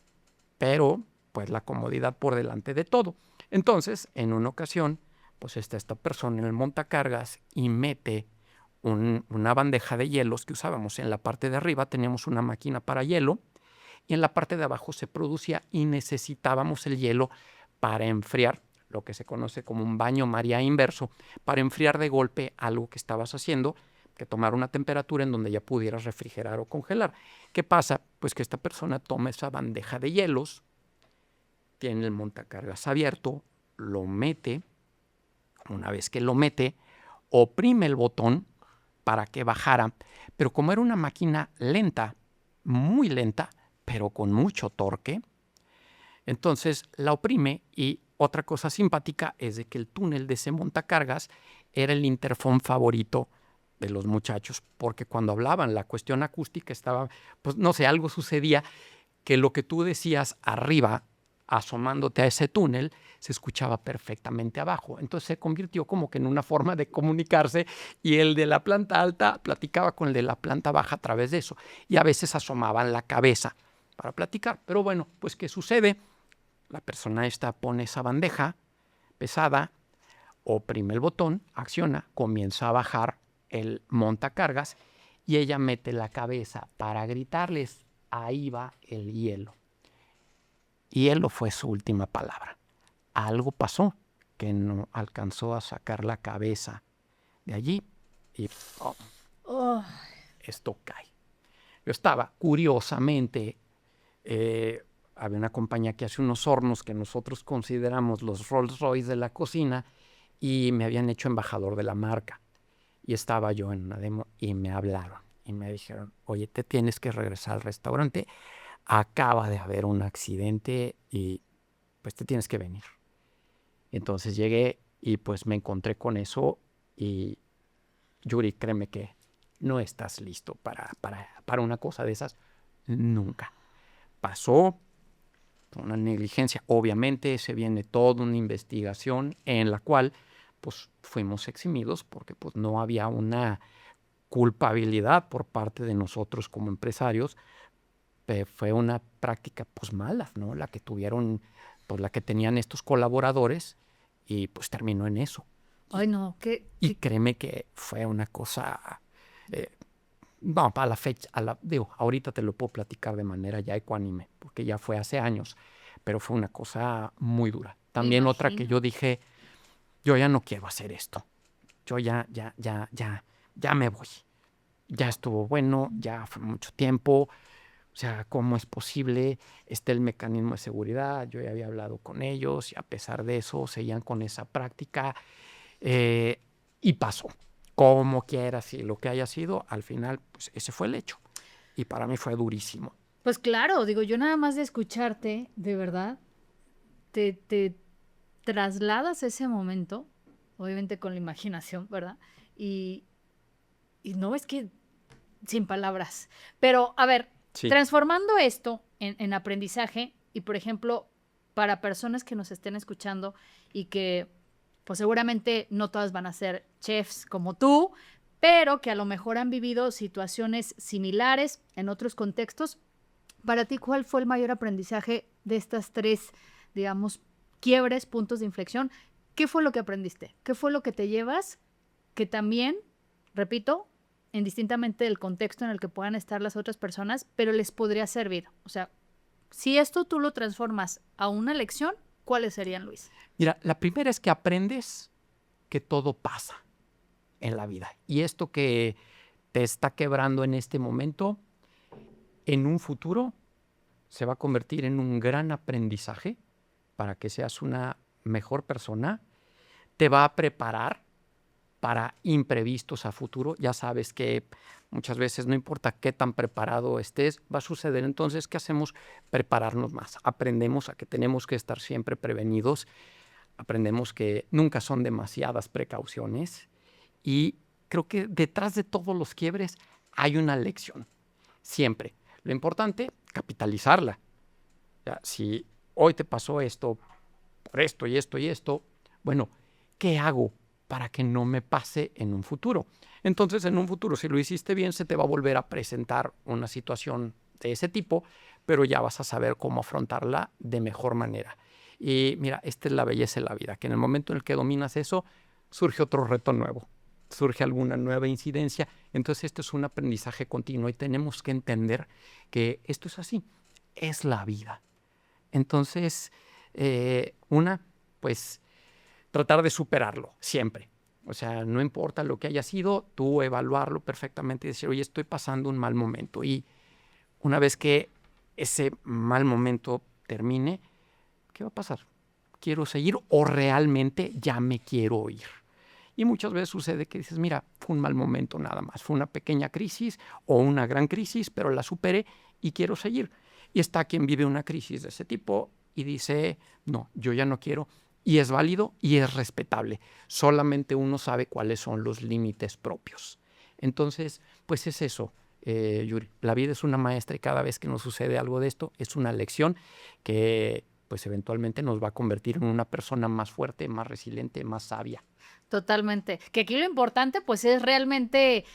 Pero pues la comodidad por delante de todo. Entonces, en una ocasión, pues está esta persona en el montacargas y mete una bandeja de hielos que usábamos. En la parte de arriba teníamos una máquina para hielo y en la parte de abajo se producía y necesitábamos el hielo para enfriar, lo que se conoce como un baño María inverso, para enfriar de golpe algo que estabas haciendo, que tomar una temperatura en donde ya pudieras refrigerar o congelar. ¿Qué pasa? Pues que esta persona toma esa bandeja de hielos, tiene el montacargas abierto, lo mete, una vez que lo mete, oprime el botón para que bajara, pero como era una máquina lenta, muy lenta, pero con mucho torque, entonces la oprime. Y otra cosa simpática es de que el túnel de ese montacargas era el interfón favorito de los muchachos, porque cuando hablaban la cuestión acústica estaba, pues no sé, algo sucedía que lo que tú decías arriba, asomándote a ese túnel, se escuchaba perfectamente abajo. Entonces se convirtió como que en una forma de comunicarse y el de la planta alta platicaba con el de la planta baja a través de eso. Y a veces asomaban la cabeza para platicar. Pero bueno, pues ¿qué sucede? La persona esta pone esa bandeja pesada, oprime el botón, acciona, comienza a bajar el montacargas y ella mete la cabeza para gritarles, ahí va el hielo. Hielo fue su última palabra. Algo pasó que no alcanzó a sacar la cabeza de allí y esto cae. Yo estaba, curiosamente, había una compañía que hace unos hornos que nosotros consideramos los Rolls Royce de la cocina y me habían hecho embajador de la marca. Y estaba yo en una demo y me hablaron y me dijeron, oye, te tienes que regresar al restaurante, acaba de haber un accidente y pues te tienes que venir. Entonces llegué y pues me encontré con eso y Yuri, créeme que no estás listo para una cosa de esas. Nunca. Pasó una negligencia. Obviamente se viene toda una investigación en la cual pues fuimos eximidos porque pues no había una culpabilidad por parte de nosotros como empresarios. Fue una práctica pues mala, ¿no? La que tuvieron, pues la que tenían estos colaboradores y pues terminó en eso. Ay, no, Y créeme que fue una cosa, no, para la fecha, digo, ahorita te lo puedo platicar de manera ya ecuánime, porque ya fue hace años, pero fue una cosa muy dura. Me También otra que imagino. yo dije, yo ya no quiero hacer esto. Yo ya me voy. Ya estuvo bueno, ya fue mucho tiempo. O sea, ¿cómo es posible? Está el mecanismo de seguridad. Yo ya había hablado con ellos y a pesar de eso seguían con esa práctica. Y pasó. Como quieras y lo que haya sido, al final, pues ese fue el hecho. Y para mí fue durísimo. Pues claro, digo, yo nada más de escucharte, de verdad, te trasladas a ese momento, obviamente con la imaginación, ¿verdad? Y, y no es que sin palabras. Pero, a ver, Sí. transformando esto en aprendizaje y, por ejemplo, para personas que nos estén escuchando y que, pues seguramente no todas van a ser chefs como tú, pero que a lo mejor han vivido situaciones similares en otros contextos. Para ti, ¿cuál fue el mayor aprendizaje de estas tres, digamos, quiebres, puntos de inflexión? ¿Qué fue lo que aprendiste? ¿Qué fue lo que te llevas que también, repito, indistintamente del contexto en el que puedan estar las otras personas, pero les podría servir? O sea, si esto tú lo transformas a una lección, ¿cuáles serían, Luis? Mira, la primera es que aprendes que todo pasa en la vida. Y esto que te está quebrando en este momento, en un futuro se va a convertir en un gran aprendizaje para que seas una mejor persona. Te va a preparar para imprevistos a futuro. Ya sabes que muchas veces no importa qué tan preparado estés, va a suceder. Entonces, ¿qué hacemos? Prepararnos más. Aprendemos a que tenemos que estar siempre prevenidos. Aprendemos que nunca son demasiadas precauciones. Y creo que detrás de todos los quiebres hay una lección. Siempre. Lo importante, capitalizarla. Ya, si hoy te pasó esto, por esto y esto y esto, bueno, ¿qué hago para que no me pase en un futuro? Entonces, en un futuro, si lo hiciste bien, se te va a volver a presentar una situación de ese tipo, pero ya vas a saber cómo afrontarla de mejor manera. Y mira, esta es la belleza de la vida, que en el momento en el que dominas eso, surge otro reto nuevo, surge alguna nueva incidencia. Entonces, esto es un aprendizaje continuo y tenemos que entender que esto es así, es la vida. Entonces, pues tratar de superarlo siempre. O sea, no importa lo que haya sido, tú evaluarlo perfectamente y decir, oye, estoy pasando un mal momento. Y una vez que ese mal momento termine, ¿qué va a pasar? ¿Quiero seguir o realmente ya me quiero ir? Y muchas veces sucede que dices, mira, fue un mal momento nada más, fue una pequeña crisis o una gran crisis, pero la superé y quiero seguir. Y está quien vive una crisis de ese tipo y dice, no, yo ya no quiero. Y es válido y es respetable. Solamente uno sabe cuáles son los límites propios. Entonces, pues es eso, Yuri. La vida es una maestra y cada vez que nos sucede algo de esto es una lección que pues eventualmente nos va a convertir en una persona más fuerte, más resiliente, más sabia. Totalmente. Que aquí lo importante, pues, es realmente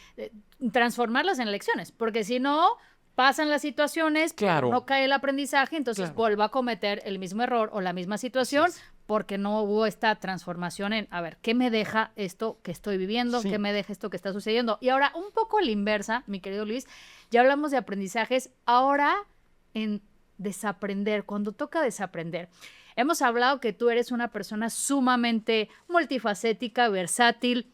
transformarlas en lecciones, porque si no, pasan las situaciones, pero Claro. no cae el aprendizaje, entonces Claro. vuelvo a cometer el mismo error o la misma situación, Así es. porque no hubo esta transformación en, a ver, ¿qué me deja esto que estoy viviendo? Sí. ¿Qué me deja esto que está sucediendo? Y ahora, un poco a la inversa, mi querido Luis, ya hablamos de aprendizajes, ahora en desaprender, cuando toca desaprender. Hemos hablado que tú eres una persona sumamente multifacética, versátil,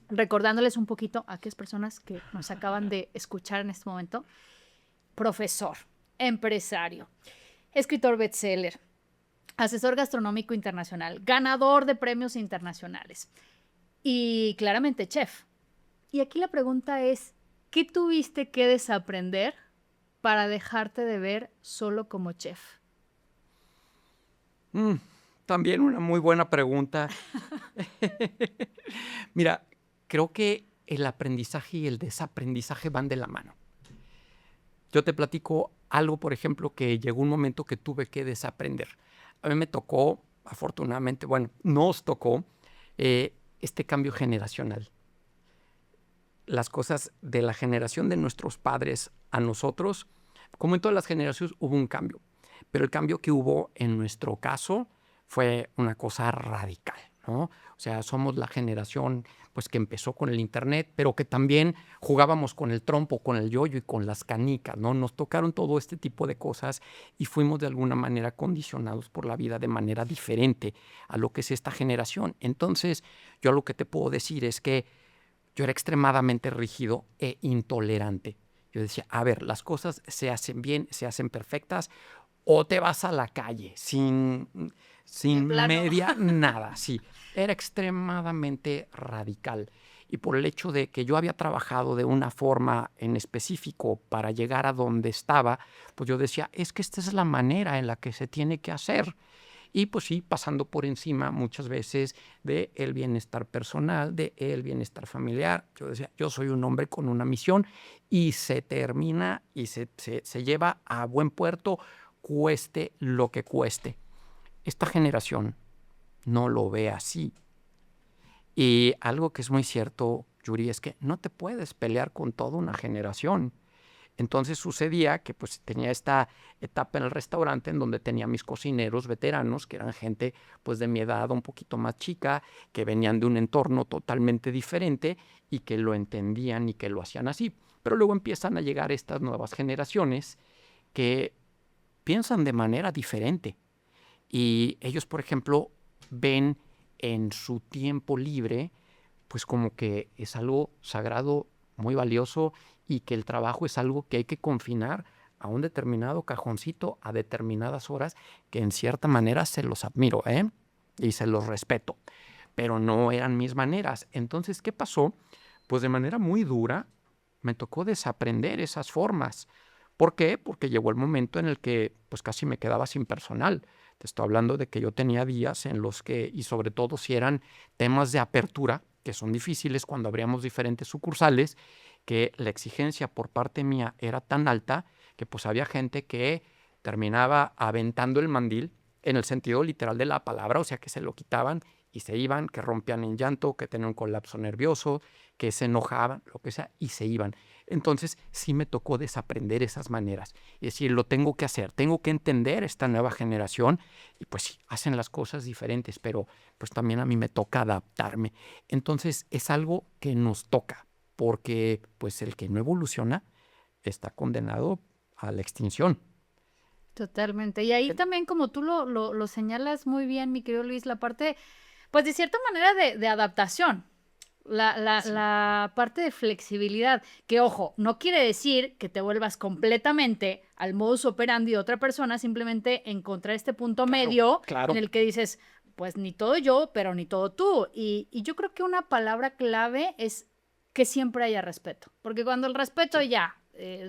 recordándoles un poquito a aquellas personas que nos acaban de escuchar en este momento. Profesor, empresario, escritor bestseller, asesor gastronómico internacional, ganador de premios internacionales y claramente chef. Y aquí la pregunta es, ¿qué tuviste que desaprender para dejarte de ver solo como chef? También una muy buena pregunta. Mira, creo que el aprendizaje y el desaprendizaje van de la mano. Yo te platico algo, por ejemplo, que llegó un momento que tuve que desaprender. A mí me tocó, afortunadamente, bueno, nos tocó este cambio generacional. Las cosas de la generación de nuestros padres a nosotros, como en todas las generaciones, hubo un cambio. Pero el cambio que hubo en nuestro caso fue una cosa radical. ¿no? O sea, somos la generación pues que empezó con el internet, pero que también jugábamos con el trompo, con el yoyo y con las canicas, ¿no? Nos tocaron todo este tipo de cosas y fuimos de alguna manera condicionados por la vida de manera diferente a lo que es esta generación. Entonces, yo lo que te puedo decir es que yo era extremadamente rígido e intolerante. Yo decía, a ver, las cosas se hacen bien, se hacen perfectas, o te vas a la calle De sin plano. media nada. Sí, era extremadamente radical. Y por el hecho de que yo había trabajado de una forma en específico para llegar a donde estaba, pues yo decía, es que esta es la manera en la que se tiene que hacer. Y pues sí, pasando por encima muchas veces del bienestar personal, del bienestar familiar. Yo decía, yo soy un hombre con una misión y se termina y se lleva a buen puerto, cueste lo que cueste. Esta generación no lo ve así. Y algo que es muy cierto, Yuri, es que no te puedes pelear con toda una generación. Entonces sucedía que pues tenía esta etapa en el restaurante en donde tenía mis cocineros veteranos, que eran gente pues de mi edad un poquito más chica, que venían de un entorno totalmente diferente y que lo entendían y que lo hacían así. Pero luego empiezan a llegar estas nuevas generaciones que piensan de manera diferente. Y ellos, por ejemplo, ven en su tiempo libre, pues como que es algo sagrado, muy valioso, y que el trabajo es algo que hay que confinar a un determinado cajoncito a determinadas horas, que en cierta manera se los admiro, ¿eh? Y se los respeto, pero no eran mis maneras. Entonces, ¿qué pasó? Pues de manera muy dura me tocó desaprender esas formas. ¿Por qué? Porque llegó el momento en el que pues casi me quedaba sin personal. Te estoy hablando de que yo tenía días en los que, y sobre todo si eran temas de apertura, que son difíciles cuando abríamos diferentes sucursales, que la exigencia por parte mía era tan alta que pues había gente que terminaba aventando el mandil en el sentido literal de la palabra, o sea que se lo quitaban y se iban, que rompían en llanto, que tenían un colapso nervioso, que se enojaban, lo que sea, y se iban. Entonces sí me tocó desaprender esas maneras. Es decir, lo tengo que hacer, tengo que entender esta nueva generación y pues sí, hacen las cosas diferentes, pero pues también a mí me toca adaptarme. Entonces es algo que nos toca, porque pues el que no evoluciona está condenado a la extinción. Totalmente. Y ahí también, como tú lo señalas muy bien, mi querido Luis, la parte, pues de cierta manera de adaptación. Sí. La parte de flexibilidad, que ojo, no quiere decir que te vuelvas completamente al modus operandi de otra persona, simplemente encontrar este punto medio Claro. en el que dices, pues ni todo yo, pero ni todo tú. Y yo creo que una palabra clave es que siempre haya respeto, porque cuando el respeto Sí. ya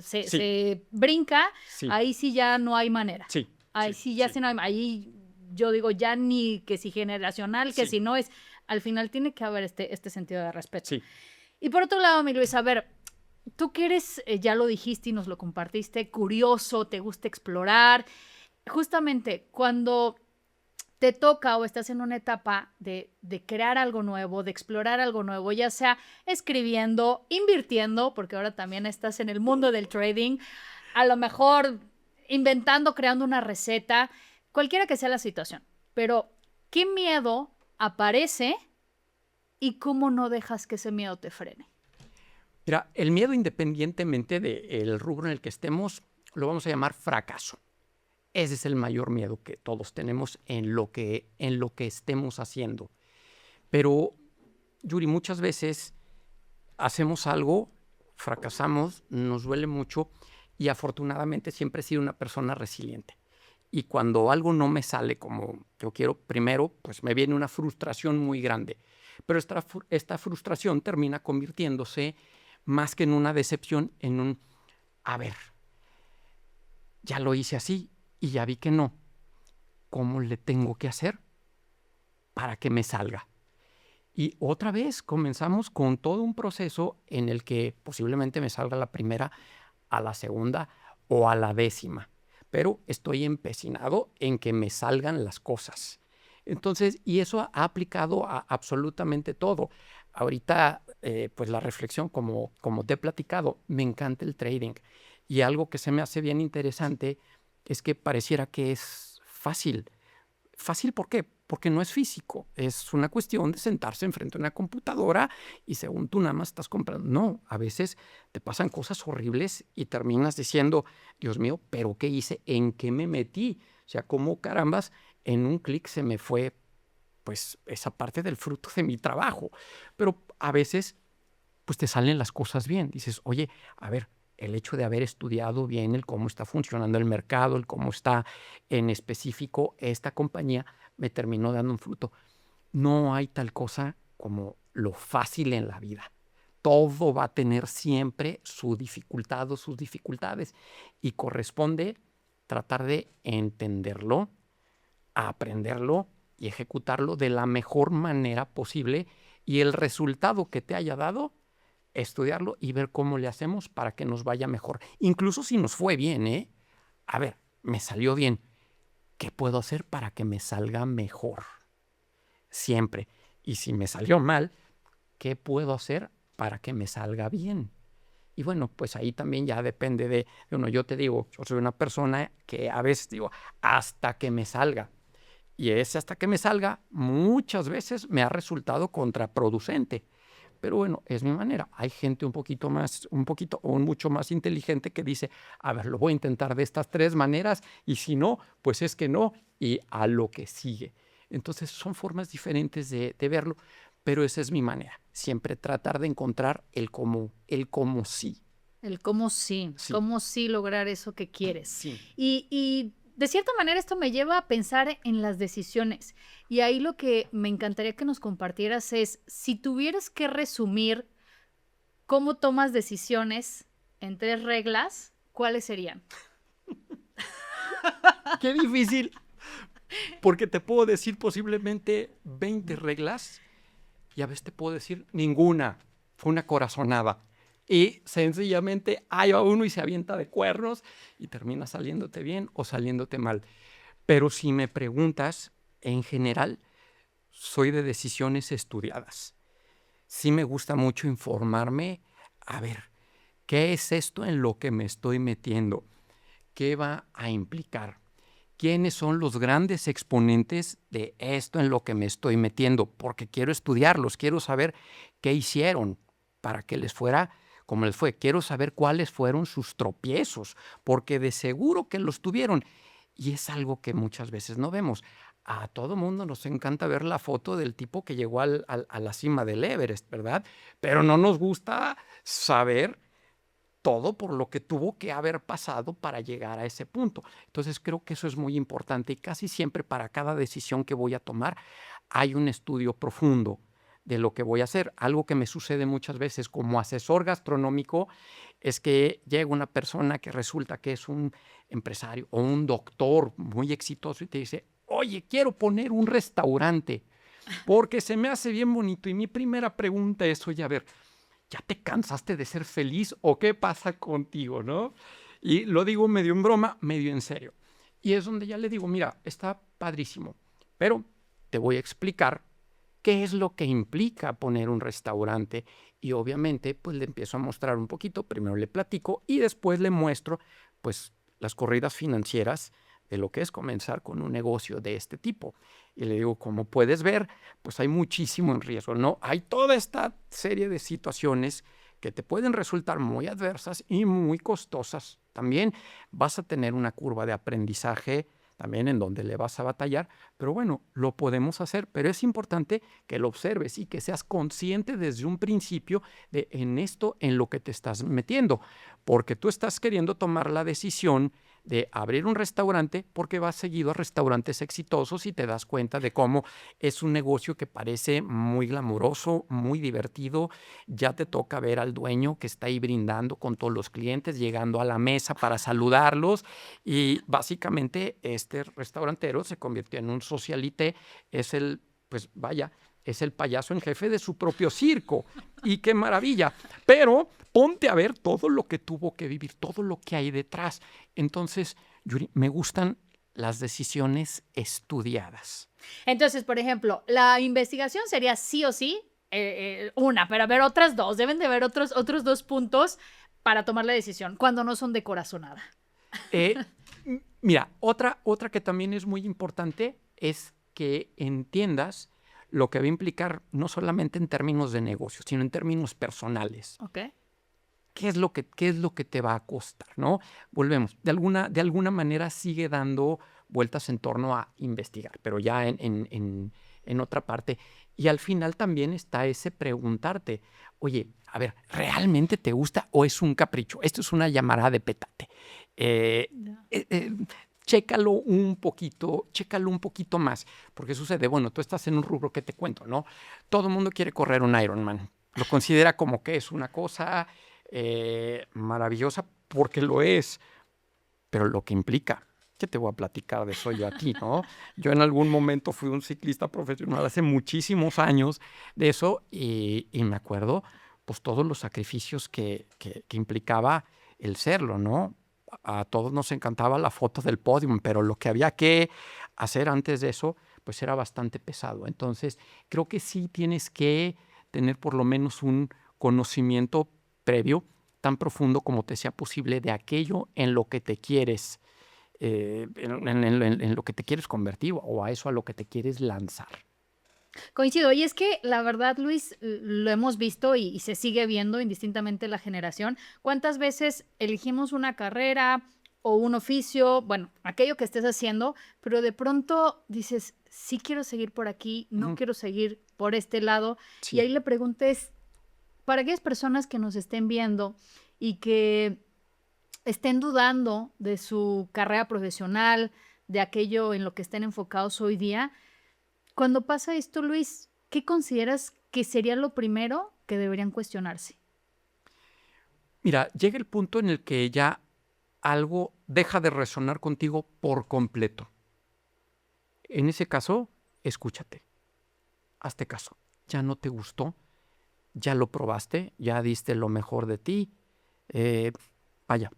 Sí. se brinca, Sí. ahí sí ya no hay manera. Sí. Ahí sí ya sí no hay, ahí yo digo ya ni que si generacional, que Sí. si no es, al final tiene que haber este sentido de respeto. Sí. Y por otro lado, mi Luis, a ver, tú que eres, ya lo dijiste y nos lo compartiste, curioso, te gusta explorar, justamente cuando te toca o estás en una etapa de crear algo nuevo, de explorar algo nuevo, ya sea escribiendo, invirtiendo, porque ahora también estás en el mundo del trading, a lo mejor inventando, creando una receta, cualquiera que sea la situación. Pero, ¿qué miedo aparece y cómo no dejas que ese miedo te frene? Mira, el miedo, independientemente del rubro en el que estemos, lo vamos a llamar fracaso. Ese es el mayor miedo que todos tenemos en lo que estemos haciendo. Pero, Yuri, muchas veces hacemos algo, fracasamos, nos duele mucho y afortunadamente siempre he sido una persona resiliente. Y cuando algo no me sale como yo quiero, primero, pues me viene una frustración muy grande. Pero esta frustración termina convirtiéndose, más que en una decepción, en un, a ver, ya lo hice así y ya vi que no. ¿Cómo le tengo que hacer para que me salga? Y otra vez comenzamos con todo un proceso en el que posiblemente me salga la primera, a la segunda o a la 10ª. Pero estoy empecinado en que me salgan las cosas. Entonces, y eso ha aplicado a absolutamente todo. Ahorita, pues la reflexión, como te he platicado, me encanta el trading. Y algo que se me hace bien interesante es que pareciera que es fácil. ¿Fácil por qué? porque no es físico, es una cuestión de sentarse enfrente de una computadora y según tú nada más estás comprando. No, a veces te pasan cosas horribles y terminas diciendo, Dios mío, ¿pero qué hice? ¿En qué me metí? O sea, ¿cómo carambas en un clic se me fue pues esa parte del fruto de mi trabajo? Pero a veces pues te salen las cosas bien. Dices, oye, a ver, el hecho de haber estudiado bien el cómo está funcionando el mercado, el cómo está en específico esta compañía, me terminó dando un fruto. No hay tal cosa como lo fácil en la vida. Todo va a tener siempre su dificultad o sus dificultades y corresponde tratar de entenderlo, aprenderlo y ejecutarlo de la mejor manera posible y el resultado que te haya dado, estudiarlo y ver cómo le hacemos para que nos vaya mejor. Incluso si nos fue bien, ¿eh? A ver, me salió bien. ¿Qué puedo hacer para que me salga mejor? Siempre. Y si me salió mal, ¿qué puedo hacer para que me salga bien? Y bueno, pues ahí también ya depende de uno. Yo te digo, yo soy una persona que a veces digo, hasta que me salga. Y ese hasta que me salga muchas veces me ha resultado contraproducente. Pero bueno, es mi manera. Hay gente un poquito o mucho más inteligente que dice, a ver, lo voy a intentar de estas 3 maneras y si no, pues es que no y a lo que sigue. Entonces son formas diferentes de verlo, pero esa es mi manera. Siempre tratar de encontrar el cómo sí. El cómo sí, Sí. cómo sí lograr eso que quieres. Sí. Y de cierta manera esto me lleva a pensar en las decisiones. Y ahí lo que me encantaría que nos compartieras es, si tuvieras que resumir cómo tomas decisiones en 3 reglas, ¿cuáles serían? Qué difícil, porque te puedo decir posiblemente 20 reglas y a veces te puedo decir ninguna, fue una corazonada. Y sencillamente hay a uno y se avienta de cuernos y termina saliéndote bien o saliéndote mal. Pero si me preguntas, en general, soy de decisiones estudiadas. Sí me gusta mucho informarme, a ver, ¿qué es esto en lo que me estoy metiendo? ¿Qué va a implicar? ¿Quiénes son los grandes exponentes de esto en lo que me estoy metiendo? Porque quiero estudiarlos, quiero saber qué hicieron para que les fuera como les fue. Quiero saber cuáles fueron sus tropiezos, porque de seguro que los tuvieron. Y es algo que muchas veces no vemos. A todo mundo nos encanta ver la foto del tipo que llegó a la cima del Everest, ¿verdad? Pero no nos gusta saber todo por lo que tuvo que haber pasado para llegar a ese punto. Entonces creo que eso es muy importante y casi siempre para cada decisión que voy a tomar hay un estudio profundo de lo que voy a hacer. Algo que me sucede muchas veces como asesor gastronómico es que llega una persona que resulta que es un empresario o un doctor muy exitoso y te dice, oye, quiero poner un restaurante porque se me hace bien bonito. Y mi primera pregunta es, oye, a ver, ¿ya te cansaste de ser feliz o qué pasa contigo, no? Y lo digo medio en broma, medio en serio. Y es donde ya le digo, mira, está padrísimo, pero te voy a explicar qué es lo que implica poner un restaurante. Y obviamente, pues le empiezo a mostrar un poquito, primero le platico y después le muestro, pues, las corridas financieras de lo que es comenzar con un negocio de este tipo. Y le digo, como puedes ver, pues hay muchísimo en riesgo, ¿no? Hay toda esta serie de situaciones que te pueden resultar muy adversas y muy costosas. También vas a tener una curva de aprendizaje también en donde le vas a batallar, pero bueno, lo podemos hacer, pero es importante que lo observes y que seas consciente desde un principio de en esto en lo que te estás metiendo, porque tú estás queriendo tomar la decisión de abrir un restaurante porque vas seguido a restaurantes exitosos y te das cuenta de cómo es un negocio que parece muy glamuroso, muy divertido. Ya te toca ver al dueño que está ahí brindando con todos los clientes, llegando a la mesa para saludarlos y básicamente este restaurantero se convirtió en un socialité, es el, pues vaya, es el payaso en jefe de su propio circo. Y qué maravilla. Pero ponte a ver todo lo que tuvo que vivir, todo lo que hay detrás. Entonces, Yuri, me gustan las decisiones estudiadas. Entonces, por ejemplo, la investigación sería sí o sí una, pero a ver otras 2. Deben de haber otros 2 puntos para tomar la decisión, cuando no son de corazonada. Mira, otra que también es muy importante es que entiendas lo que va a implicar no solamente en términos de negocio, sino en términos personales. Ok. ¿Qué es lo que te va a costar, no? Volvemos. De alguna manera sigue dando vueltas en torno a investigar, pero ya en otra parte. Y al final también está ese preguntarte, oye, a ver, ¿realmente te gusta o es un capricho? Esto es una llamada de petate. Ya. Chécalo un poquito más, porque sucede, bueno, tú estás en un rubro que te cuento, ¿no? Todo el mundo quiere correr un Ironman, lo considera como que es una cosa maravillosa, porque lo es, pero lo que implica, ¿qué te voy a platicar de eso yo a ti, no? Yo en algún momento fui un ciclista profesional hace muchísimos años de eso y me acuerdo, pues, todos los sacrificios que implicaba el serlo, ¿no? A todos nos encantaba la foto del podio, pero lo que había que hacer antes de eso, pues era bastante pesado. Entonces, creo que sí tienes que tener por lo menos un conocimiento previo tan profundo como te sea posible de aquello en lo que te quieres, en lo que te quieres convertir o a eso a lo que te quieres lanzar. Coincido. Y es que la verdad, Luis, lo hemos visto y se sigue viendo indistintamente la generación. ¿Cuántas veces elegimos una carrera o un oficio, bueno, aquello que estés haciendo, pero de pronto dices, sí quiero seguir por aquí, no quiero seguir por este lado? Sí. Y ahí le preguntes, para aquellas personas que nos estén viendo y que estén dudando de su carrera profesional, de aquello en lo que estén enfocados hoy día, cuando pasa esto, Luis, ¿qué consideras que sería lo primero que deberían cuestionarse? Mira, llega el punto en el que ya algo deja de resonar contigo por completo. En ese caso, escúchate, hazte caso. Ya no te gustó, ya lo probaste, ya diste lo mejor de ti, vaya,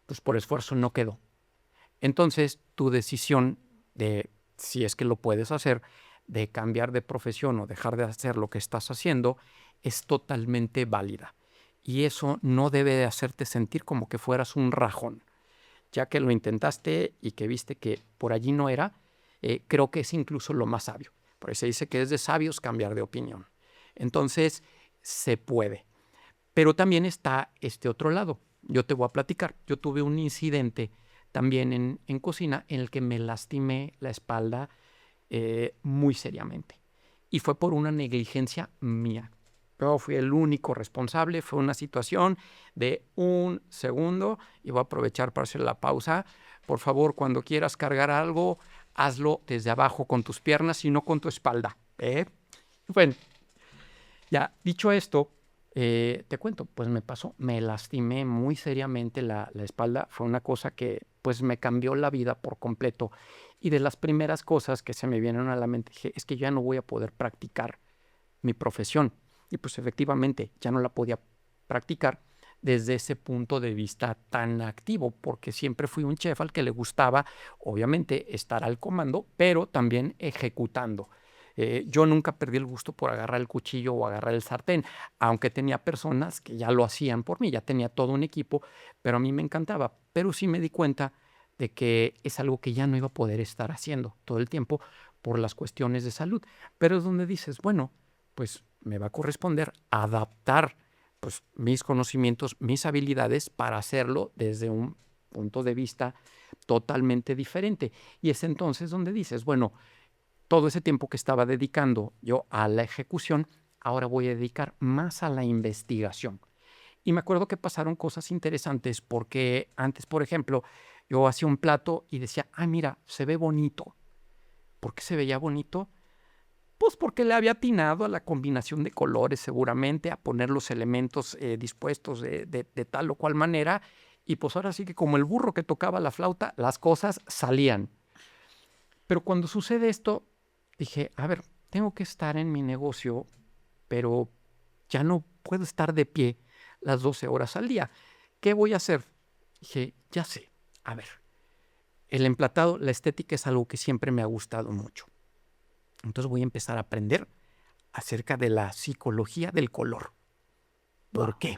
pues por esfuerzo no quedó. Entonces, tu decisión de, si es que lo puedes hacer, de cambiar de profesión o dejar de hacer lo que estás haciendo, es totalmente válida. Y eso no debe de hacerte sentir como que fueras un rajón. Ya que lo intentaste y que viste que por allí no era, creo que es incluso lo más sabio. Por eso se dice que es de sabios cambiar de opinión. Entonces, se puede. Pero también está este otro lado. Yo te voy a platicar. Yo tuve un incidente también en cocina en el que me lastimé la espalda muy seriamente. Y fue por una negligencia mía. Yo fui el único responsable. Fue una situación de un segundo. Y voy a aprovechar para hacer la pausa. Por favor, cuando quieras cargar algo, hazlo desde abajo con tus piernas y no con tu espalda. Bueno, ya dicho esto, te cuento, pues me pasó, me lastimé muy seriamente la espalda. Fue una cosa que pues me cambió la vida por completo. Y de las primeras cosas que se me vienen a la mente, dije, es que ya no voy a poder practicar mi profesión. Y pues efectivamente ya no la podía practicar desde ese punto de vista tan activo, porque siempre fui un chef al que le gustaba, obviamente, estar al comando, pero también ejecutando. Yo nunca perdí el gusto por agarrar el cuchillo o agarrar el sartén, aunque tenía personas que ya lo hacían por mí, ya tenía todo un equipo, pero a mí me encantaba. Pero sí me di cuenta de que es algo que ya no iba a poder estar haciendo todo el tiempo por las cuestiones de salud. Pero es donde dices, bueno, pues me va a corresponder adaptar pues, mis conocimientos, mis habilidades para hacerlo desde un punto de vista totalmente diferente. Y es entonces donde dices, bueno, todo ese tiempo que estaba dedicando yo a la ejecución, ahora voy a dedicar más a la investigación. Y me acuerdo que pasaron cosas interesantes porque antes, por ejemplo, yo hacía un plato y decía, mira, se ve bonito. ¿Por qué se veía bonito? Pues porque le había atinado a la combinación de colores seguramente, a poner los elementos dispuestos de tal o cual manera. Y pues ahora sí que como el burro que tocaba la flauta, las cosas salían. Pero cuando sucede esto, dije, a ver, tengo que estar en mi negocio, pero ya no puedo estar de pie las 12 horas al día. ¿Qué voy a hacer? Dije, ya sé, a ver, el emplatado, la estética es algo que siempre me ha gustado mucho. Entonces voy a empezar a aprender acerca de la psicología del color. ¿Por qué?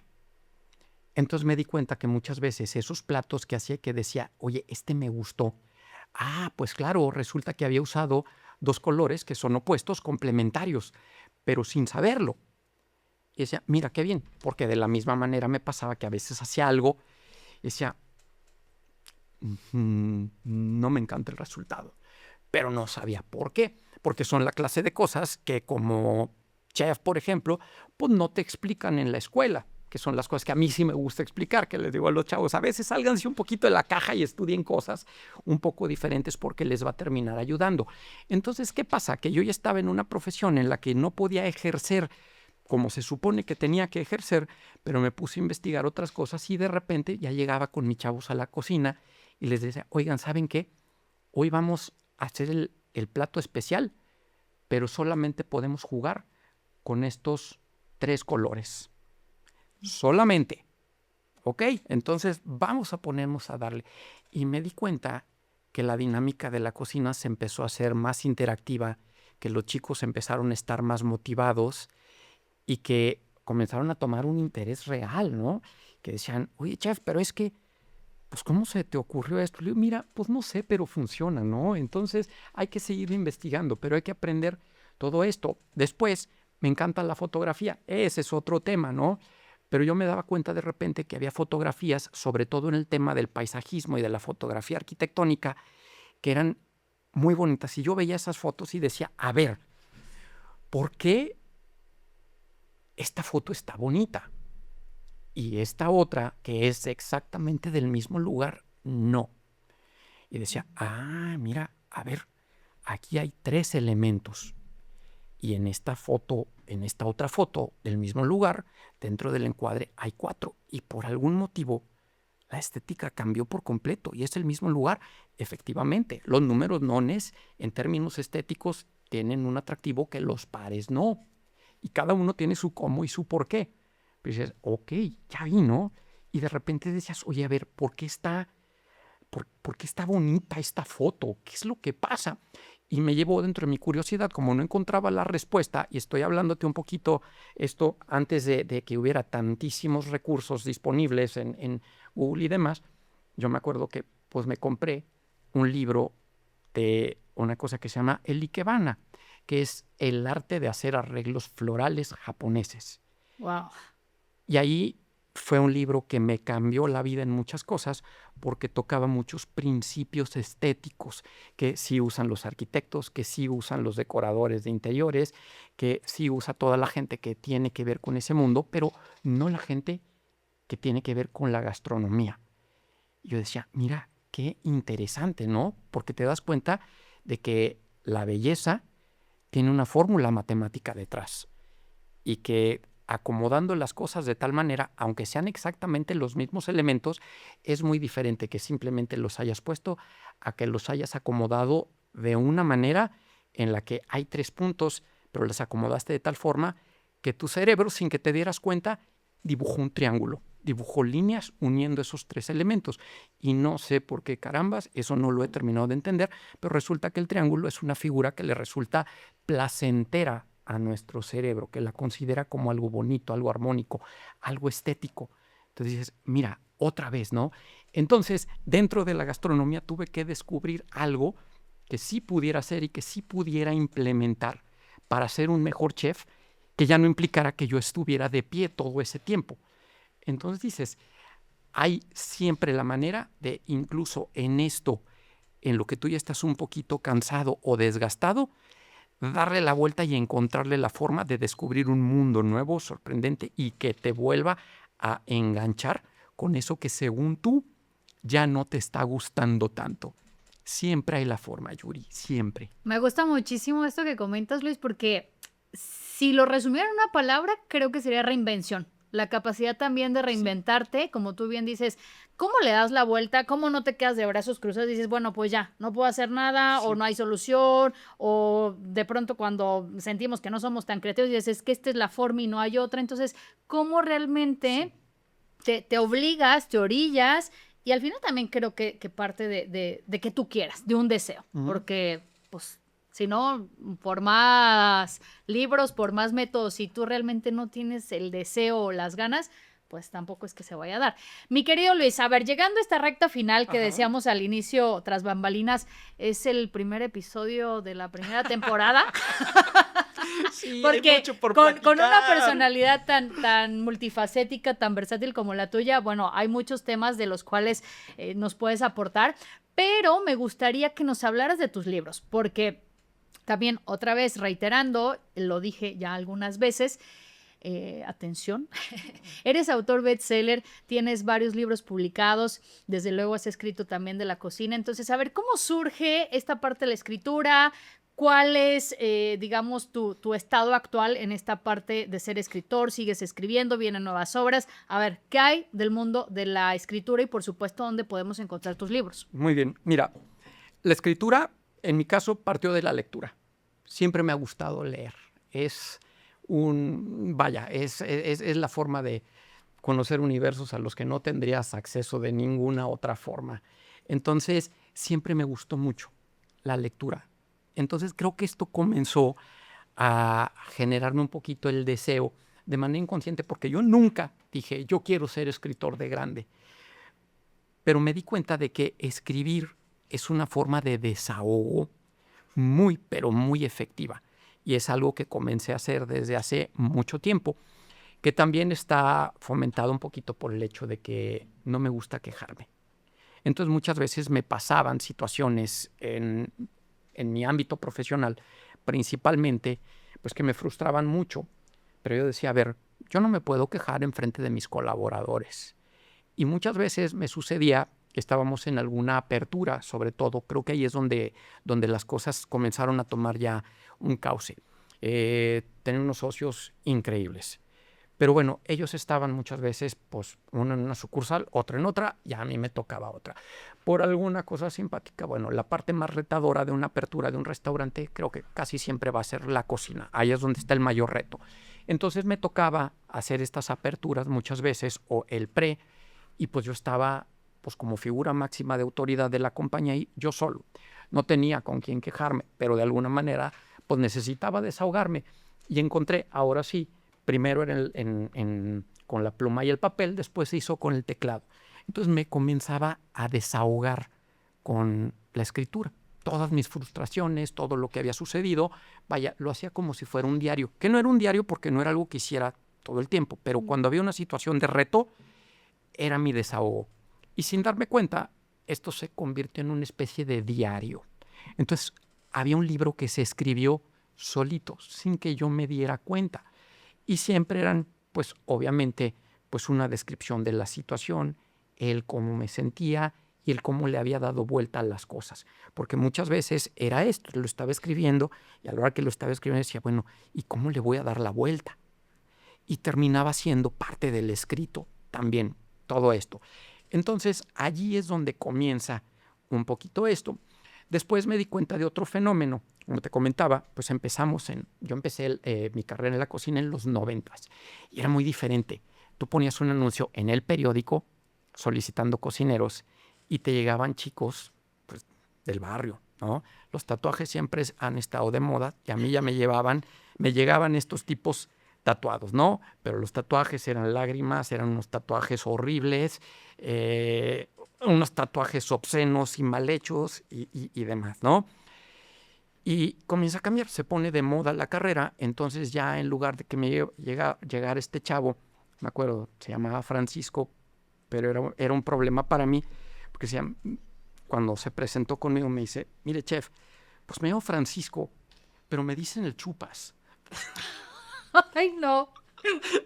Entonces me di cuenta que muchas veces esos platos que hacía que decía, oye, este me gustó. Pues claro, resulta que había usado dos colores que son opuestos, complementarios, pero sin saberlo. Y decía, mira qué bien, porque de la misma manera me pasaba que a veces hacía algo y decía, no me encanta el resultado, pero no sabía por qué, porque son la clase de cosas que como chef, por ejemplo, pues no te explican en la escuela, que son las cosas que a mí sí me gusta explicar, que les digo a los chavos, a veces sálganse un poquito de la caja y estudien cosas un poco diferentes porque les va a terminar ayudando. Entonces, ¿qué pasa? Que yo ya estaba en una profesión en la que no podía ejercer como se supone que tenía que ejercer, pero me puse a investigar otras cosas y de repente ya llegaba con mis chavos a la cocina y les decía, oigan, ¿saben qué? Hoy vamos a hacer el plato especial, pero solamente podemos jugar con estos 3 colores. Solamente. ¿Ok? Entonces vamos a ponernos a darle. Y me di cuenta que la dinámica de la cocina se empezó a hacer más interactiva, que los chicos empezaron a estar más motivados y que comenzaron a tomar un interés real, ¿no? Que decían, oye, chef, pero es que, pues, ¿cómo se te ocurrió esto? Le digo, mira, pues no sé, pero funciona, ¿no? Entonces hay que seguir investigando, pero hay que aprender todo esto. Después, me encanta la fotografía, ese es otro tema, ¿no? Pero yo me daba cuenta de repente que había fotografías, sobre todo en el tema del paisajismo y de la fotografía arquitectónica, que eran muy bonitas. Y yo veía esas fotos y decía, a ver, ¿por qué esta foto está bonita? Y esta otra, que es exactamente del mismo lugar, no. Y decía, mira, a ver, aquí hay 3 elementos. Y en esta foto, en esta otra foto del mismo lugar, dentro del encuadre hay 4. Y por algún motivo, la estética cambió por completo y es el mismo lugar. Efectivamente, los números nones, en términos estéticos, tienen un atractivo que los pares no. Y cada uno tiene su cómo y su por qué. Pero dices, ok, ya vi, ¿no? Y de repente decías, oye, a ver, ¿por qué está bonita esta foto? ¿Qué es lo que pasa? Y me llevó dentro de mi curiosidad, como no encontraba la respuesta, y estoy hablándote un poquito esto antes de que hubiera tantísimos recursos disponibles en Google y demás, yo me acuerdo que pues me compré un libro de una cosa que se llama el Ikebana, que es el arte de hacer arreglos florales japoneses. Wow. Y ahí fue un libro que me cambió la vida en muchas cosas porque tocaba muchos principios estéticos que sí usan los arquitectos, que sí usan los decoradores de interiores, que sí usa toda la gente que tiene que ver con ese mundo, pero no la gente que tiene que ver con la gastronomía. Y yo decía, mira, qué interesante, ¿no? Porque te das cuenta de que la belleza tiene una fórmula matemática detrás y que acomodando las cosas de tal manera, aunque sean exactamente los mismos elementos, es muy diferente que simplemente los hayas puesto a que los hayas acomodado de una manera en la que hay 3 puntos, pero los acomodaste de tal forma que tu cerebro, sin que te dieras cuenta, dibujó un triángulo, dibujó líneas uniendo esos 3 elementos. Y no sé por qué carambas, eso no lo he terminado de entender, pero resulta que el triángulo es una figura que le resulta placentera a nuestro cerebro, que la considera como algo bonito, algo armónico, algo estético. Entonces dices, mira, otra vez, ¿no? Entonces, dentro de la gastronomía tuve que descubrir algo que sí pudiera hacer y que sí pudiera implementar para ser un mejor chef, que ya no implicara que yo estuviera de pie todo ese tiempo. Entonces dices, hay siempre la manera de, incluso en esto, en lo que tú ya estás un poquito cansado o desgastado, darle la vuelta y encontrarle la forma de descubrir un mundo nuevo, sorprendente y que te vuelva a enganchar con eso que según tú ya no te está gustando tanto. Siempre hay la forma, Yuri, siempre. Me gusta muchísimo esto que comentas, Luis, porque si lo resumiera en una palabra, creo que sería reinvención. La capacidad también de reinventarte, como tú bien dices, ¿cómo le das la vuelta? ¿Cómo no te quedas de brazos cruzados y dices, bueno, pues ya, no puedo hacer nada, o no hay solución, o de pronto cuando sentimos que no somos tan creativos, dices, es que esta es la forma y no hay otra? Entonces, ¿cómo realmente te obligas, te orillas? Y al final también creo que parte de que tú quieras, de un deseo, porque, pues, si no, por más libros, por más métodos, si tú realmente no tienes el deseo o las ganas, pues tampoco es que se vaya a dar. Mi querido Luis, a ver, llegando a esta recta final que decíamos al inicio, tras bambalinas, es el primer episodio de la primera temporada. Sí, porque hay mucho por con una platicar. personalidad tan multifacética, tan versátil como la tuya, bueno, hay muchos temas de los cuales nos puedes aportar, pero me gustaría que nos hablaras de tus libros, porque también, otra vez, reiterando, lo dije ya algunas veces, atención, eres autor bestseller, tienes varios libros publicados, desde luego has escrito también de la cocina, entonces, a ver, ¿cómo surge esta parte de la escritura? ¿Cuál es, digamos, tu estado actual en esta parte de ser escritor? ¿Sigues escribiendo? ¿Vienen nuevas obras? A ver, ¿qué hay del mundo de la escritura y, por supuesto, dónde podemos encontrar tus libros? Muy bien, mira, la escritura, en mi caso, partió de la lectura. Siempre me ha gustado leer. Es la forma de conocer universos a los que no tendrías acceso de ninguna otra forma. Entonces, siempre me gustó mucho la lectura. Entonces, creo que esto comenzó a generarme un poquito el deseo de manera inconsciente, porque yo nunca dije, yo quiero ser escritor de grande. Pero me di cuenta de que escribir es una forma de desahogo muy, pero muy efectiva. Y es algo que comencé a hacer desde hace mucho tiempo, que también está fomentado un poquito por el hecho de que no me gusta quejarme. Entonces muchas veces me pasaban situaciones en mi ámbito profesional, principalmente, pues que me frustraban mucho. Pero yo decía, a ver, yo no me puedo quejar en frente de mis colaboradores. Y muchas veces me sucedía que estábamos en alguna apertura, sobre todo, creo que ahí es donde las cosas comenzaron a tomar ya un cauce. Tener unos socios increíbles. Pero bueno, ellos estaban muchas veces, pues, uno en una sucursal, otro en otra, y a mí me tocaba otra. Por alguna cosa simpática, bueno, la parte más retadora de una apertura de un restaurante, creo que casi siempre va a ser la cocina. Ahí es donde está el mayor reto. Entonces me tocaba hacer estas aperturas muchas veces, o el pre, y pues yo estaba, pues, como figura máxima de autoridad de la compañía y yo solo. No tenía con quién quejarme, pero de alguna manera, pues necesitaba desahogarme. Y encontré, ahora sí, primero con la pluma y el papel, después se hizo con el teclado. Entonces me comenzaba a desahogar con la escritura. Todas mis frustraciones, todo lo que había sucedido, vaya, lo hacía como si fuera un diario. Que no era un diario porque no era algo que hiciera todo el tiempo, pero cuando había una situación de reto, era mi desahogo. Y sin darme cuenta, esto se convirtió en una especie de diario. Entonces, había un libro que se escribió solito, sin que yo me diera cuenta. Y siempre eran, pues, obviamente, pues, una descripción de la situación, el cómo me sentía y el cómo le había dado vuelta a las cosas. Porque muchas veces era esto, lo estaba escribiendo y a la hora que lo estaba escribiendo decía, bueno, ¿y cómo le voy a dar la vuelta? Y terminaba siendo parte del escrito también todo esto. Entonces, allí es donde comienza un poquito esto. Después me di cuenta de otro fenómeno. Como te comentaba, pues yo empecé mi carrera en la cocina en los 90s y era muy diferente. Tú ponías un anuncio en el periódico solicitando cocineros y te llegaban chicos, pues, del barrio, ¿no? Los tatuajes siempre han estado de moda y a mí ya me llegaban estos tipos tatuados, ¿no? Pero los tatuajes eran lágrimas, eran unos tatuajes horribles, unos tatuajes obscenos y mal hechos y demás, ¿no? Y comienza a cambiar, se pone de moda la carrera, entonces ya en lugar de que me llegara este chavo, me acuerdo, se llamaba Francisco, pero era un problema para mí, porque cuando se presentó conmigo me dice, mire, chef, pues me llamo Francisco, pero me dicen el Chupas. ¡Ay, no!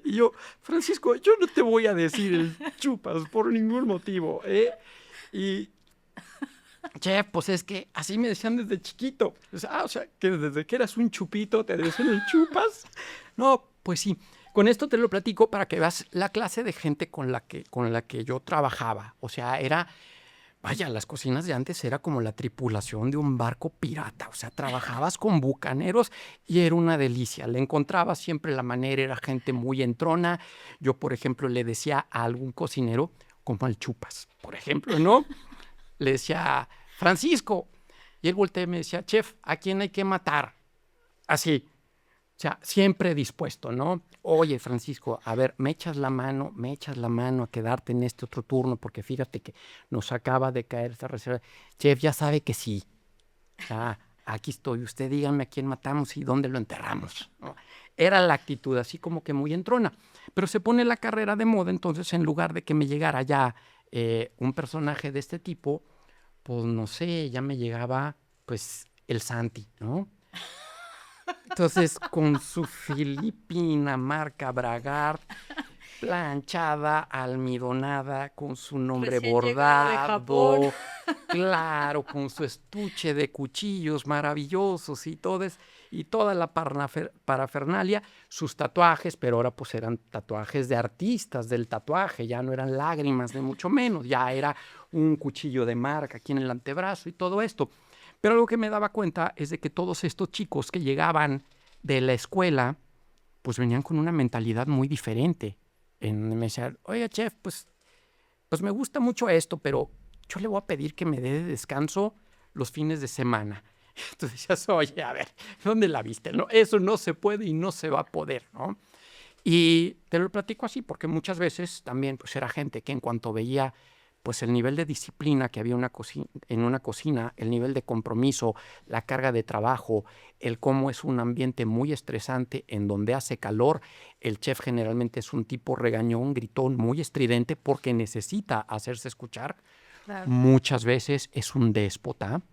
Y yo, Francisco, yo no te voy a decir el Chupas por ningún motivo, ¿eh? Y, chef, pues es que así me decían desde chiquito. O sea, que desde que eras un chupito te decían el Chupas. No, pues sí. Con esto te lo platico para que veas la clase de gente con la que yo trabajaba. O sea, vaya, las cocinas de antes era como la tripulación de un barco pirata. O sea, trabajabas con bucaneros y era una delicia. Le encontrabas siempre la manera, era gente muy entrona. Yo, por ejemplo, le decía a algún cocinero, como al Chupas, por ejemplo, ¿no? Le decía, Francisco. Y él volteaba y me decía, chef, ¿a quién hay que matar? Así. O sea, siempre dispuesto, ¿no? Oye, Francisco, a ver, me echas la mano a quedarte en este otro turno, porque fíjate que nos acaba de caer esta reserva. Chef, ya sabe que sí. Ah, aquí estoy, usted dígame a quién matamos y dónde lo enterramos, ¿no? Era la actitud así como que muy entrona. Pero se pone la carrera de moda, entonces en lugar de que me llegara ya un personaje de este tipo, pues no sé, ya me llegaba pues el Santi, ¿no? Entonces con su filipina marca Bragard, planchada, almidonada, con su nombre Recién llegado de Japón. bordado, claro, con su estuche de cuchillos maravillosos y toda la parafernalia, sus tatuajes, pero ahora pues eran tatuajes de artistas del tatuaje, ya no eran lágrimas, ni mucho menos, ya era un cuchillo de marca aquí en el antebrazo y todo esto. Pero lo que me daba cuenta es de que todos estos chicos que llegaban de la escuela, pues venían con una mentalidad muy diferente. Me decían, oye, chef, pues me gusta mucho esto, pero yo le voy a pedir que me dé de descanso los fines de semana. Entonces decías, oye, a ver, ¿dónde la viste? No, eso no se puede y no se va a poder, ¿no? Y te lo platico así porque muchas veces también pues era gente que en cuanto veía pues el nivel de disciplina que había en una cocina, el nivel de compromiso, la carga de trabajo, el cómo es un ambiente muy estresante en donde hace calor, el chef generalmente es un tipo regañón, gritón, muy estridente porque necesita hacerse escuchar. Claro. Muchas veces es un déspota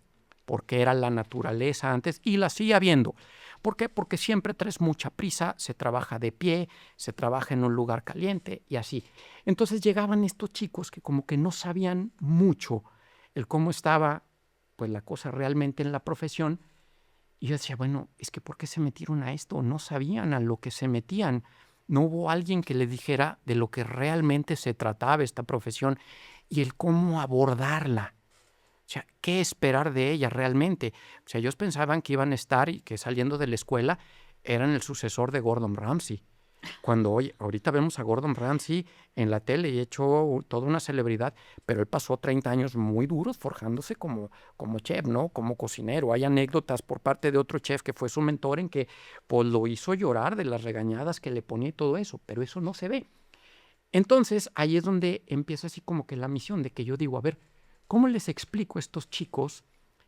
porque era la naturaleza antes y la sigue habiendo. ¿Por qué? Porque siempre traes mucha prisa, se trabaja de pie, se trabaja en un lugar caliente y así. Entonces llegaban estos chicos que como que no sabían mucho el cómo estaba pues la cosa realmente en la profesión. Y yo decía, bueno, es que ¿por qué se metieron a esto? No sabían a lo que se metían. No hubo alguien que les dijera de lo que realmente se trataba esta profesión y el cómo abordarla. O sea, ¿qué esperar de ella realmente? O sea, ellos pensaban que iban a estar y que saliendo de la escuela eran el sucesor de Gordon Ramsay. Cuando hoy, ahorita vemos a Gordon Ramsay en la tele y hecho toda una celebridad, pero él pasó 30 años muy duros forjándose como chef, ¿no? Como cocinero. Hay anécdotas por parte de otro chef que fue su mentor en que pues, lo hizo llorar de las regañadas que le ponía y todo eso, pero eso no se ve. Entonces, ahí es donde empieza así como que la misión de que yo digo, a ver, ¿cómo les explico a estos chicos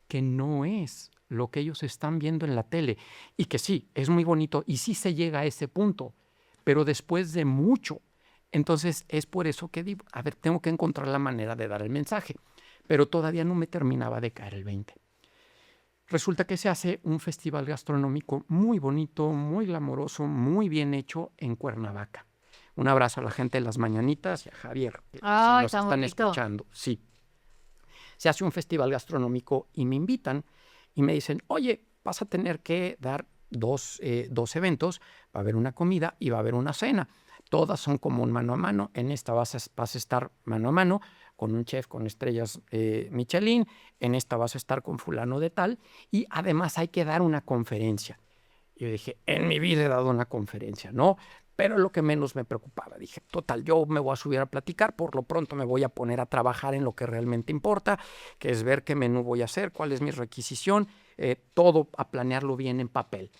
que no es lo que ellos están viendo en la tele? Y que sí, es muy bonito y sí se llega a ese punto, pero después de mucho. Entonces, es por eso que digo, a ver, tengo que encontrar la manera de dar el mensaje, pero todavía no me terminaba de caer el 20. Resulta que se hace un festival gastronómico muy bonito, muy glamoroso, muy bien hecho en Cuernavaca. Un abrazo a la gente de Las Mañanitas y a Javier, que Ay, nos tan están bonito. escuchando. Sí. Se hace un festival gastronómico y me invitan y me dicen, oye, vas a tener que dar dos eventos, va a haber una comida y va a haber una cena. Todas son como un mano a mano. En esta vas a estar mano a mano con un chef con estrellas Michelin, en esta vas a estar con fulano de tal y además hay que dar una conferencia. Yo dije, en mi vida he dado una conferencia, ¿no? Pero lo que menos me preocupaba, dije, total, yo me voy a subir a platicar, por lo pronto me voy a poner a trabajar en lo que realmente importa, que es ver qué menú voy a hacer, cuál es mi requisición, todo a planearlo bien en papel.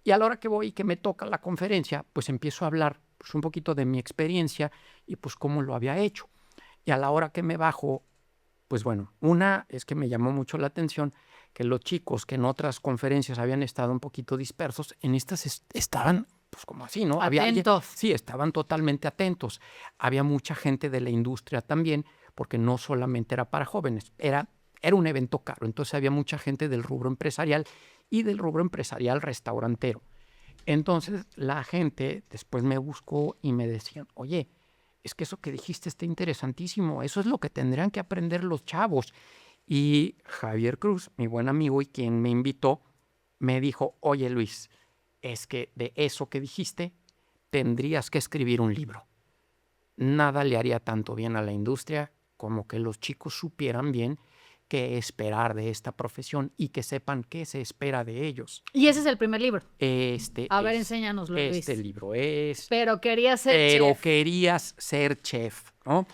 Y a la hora que voy y que me toca la conferencia, pues empiezo a hablar pues, un poquito de mi experiencia y pues cómo lo había hecho. Y a la hora que me bajo, pues bueno, una es que me llamó mucho la atención que los chicos que en otras conferencias habían estado un poquito dispersos, en estas estaban pues como así, ¿no? Atentos. Sí, estaban totalmente atentos. Había mucha gente de la industria también, porque no solamente era para jóvenes, era un evento caro, entonces había mucha gente del rubro empresarial y del rubro empresarial restaurantero. Entonces la gente después me buscó y me decían, oye, es que eso que dijiste está interesantísimo, eso es lo que tendrían que aprender los chavos. Y Javier Cruz, mi buen amigo y quien me invitó, me dijo, oye Luis, es que de eso que dijiste tendrías que escribir un libro. Nada le haría tanto bien a la industria como que los chicos supieran bien qué esperar de esta profesión y que sepan qué se espera de ellos. Y ese es el primer libro. A ver, Es enséñanoslo, Luis. Este libro es... Pero querías ser chef. querías ser chef, ¿no?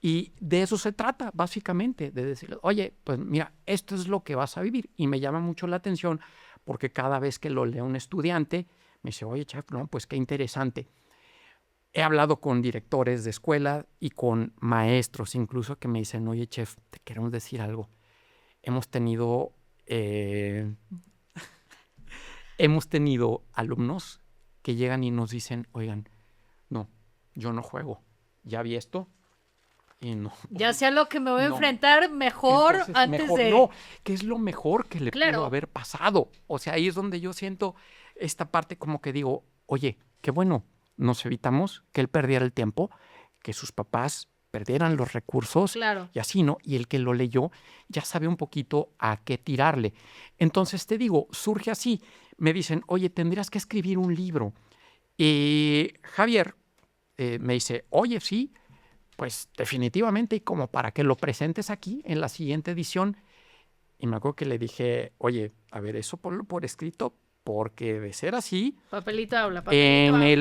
Y de eso se trata, básicamente, de decirle, oye, pues mira, esto es lo que vas a vivir. Y me llama mucho la atención porque cada vez que lo lee un estudiante, Me dice, oye, chef, no, pues qué interesante. He hablado con directores de escuela y con maestros incluso que me dicen, oye, chef, te queremos decir algo. Hemos tenido alumnos que llegan y nos dicen, oigan, no, yo no juego. Ya vi esto y no. Ya sea lo que me voy a enfrentar, mejor Entonces, antes mejor de... no, que es lo mejor que le Claro. pudo haber pasado. O sea, ahí es donde yo siento esta parte como que digo, oye, qué bueno, nos evitamos que él perdiera el tiempo, que sus papás perdieran los recursos Claro. y así, ¿no? Y el que lo leyó ya sabe un poquito a qué tirarle. Entonces te digo, surge así. Me dicen, oye, tendrías que escribir un libro. Y Javier me dice, oye, sí, pues definitivamente, y como para que lo presentes aquí en la siguiente edición. Y me acuerdo que le dije, oye, a ver, eso ponlo por escrito, porque de ser así, Papelito habla, papelito habla. en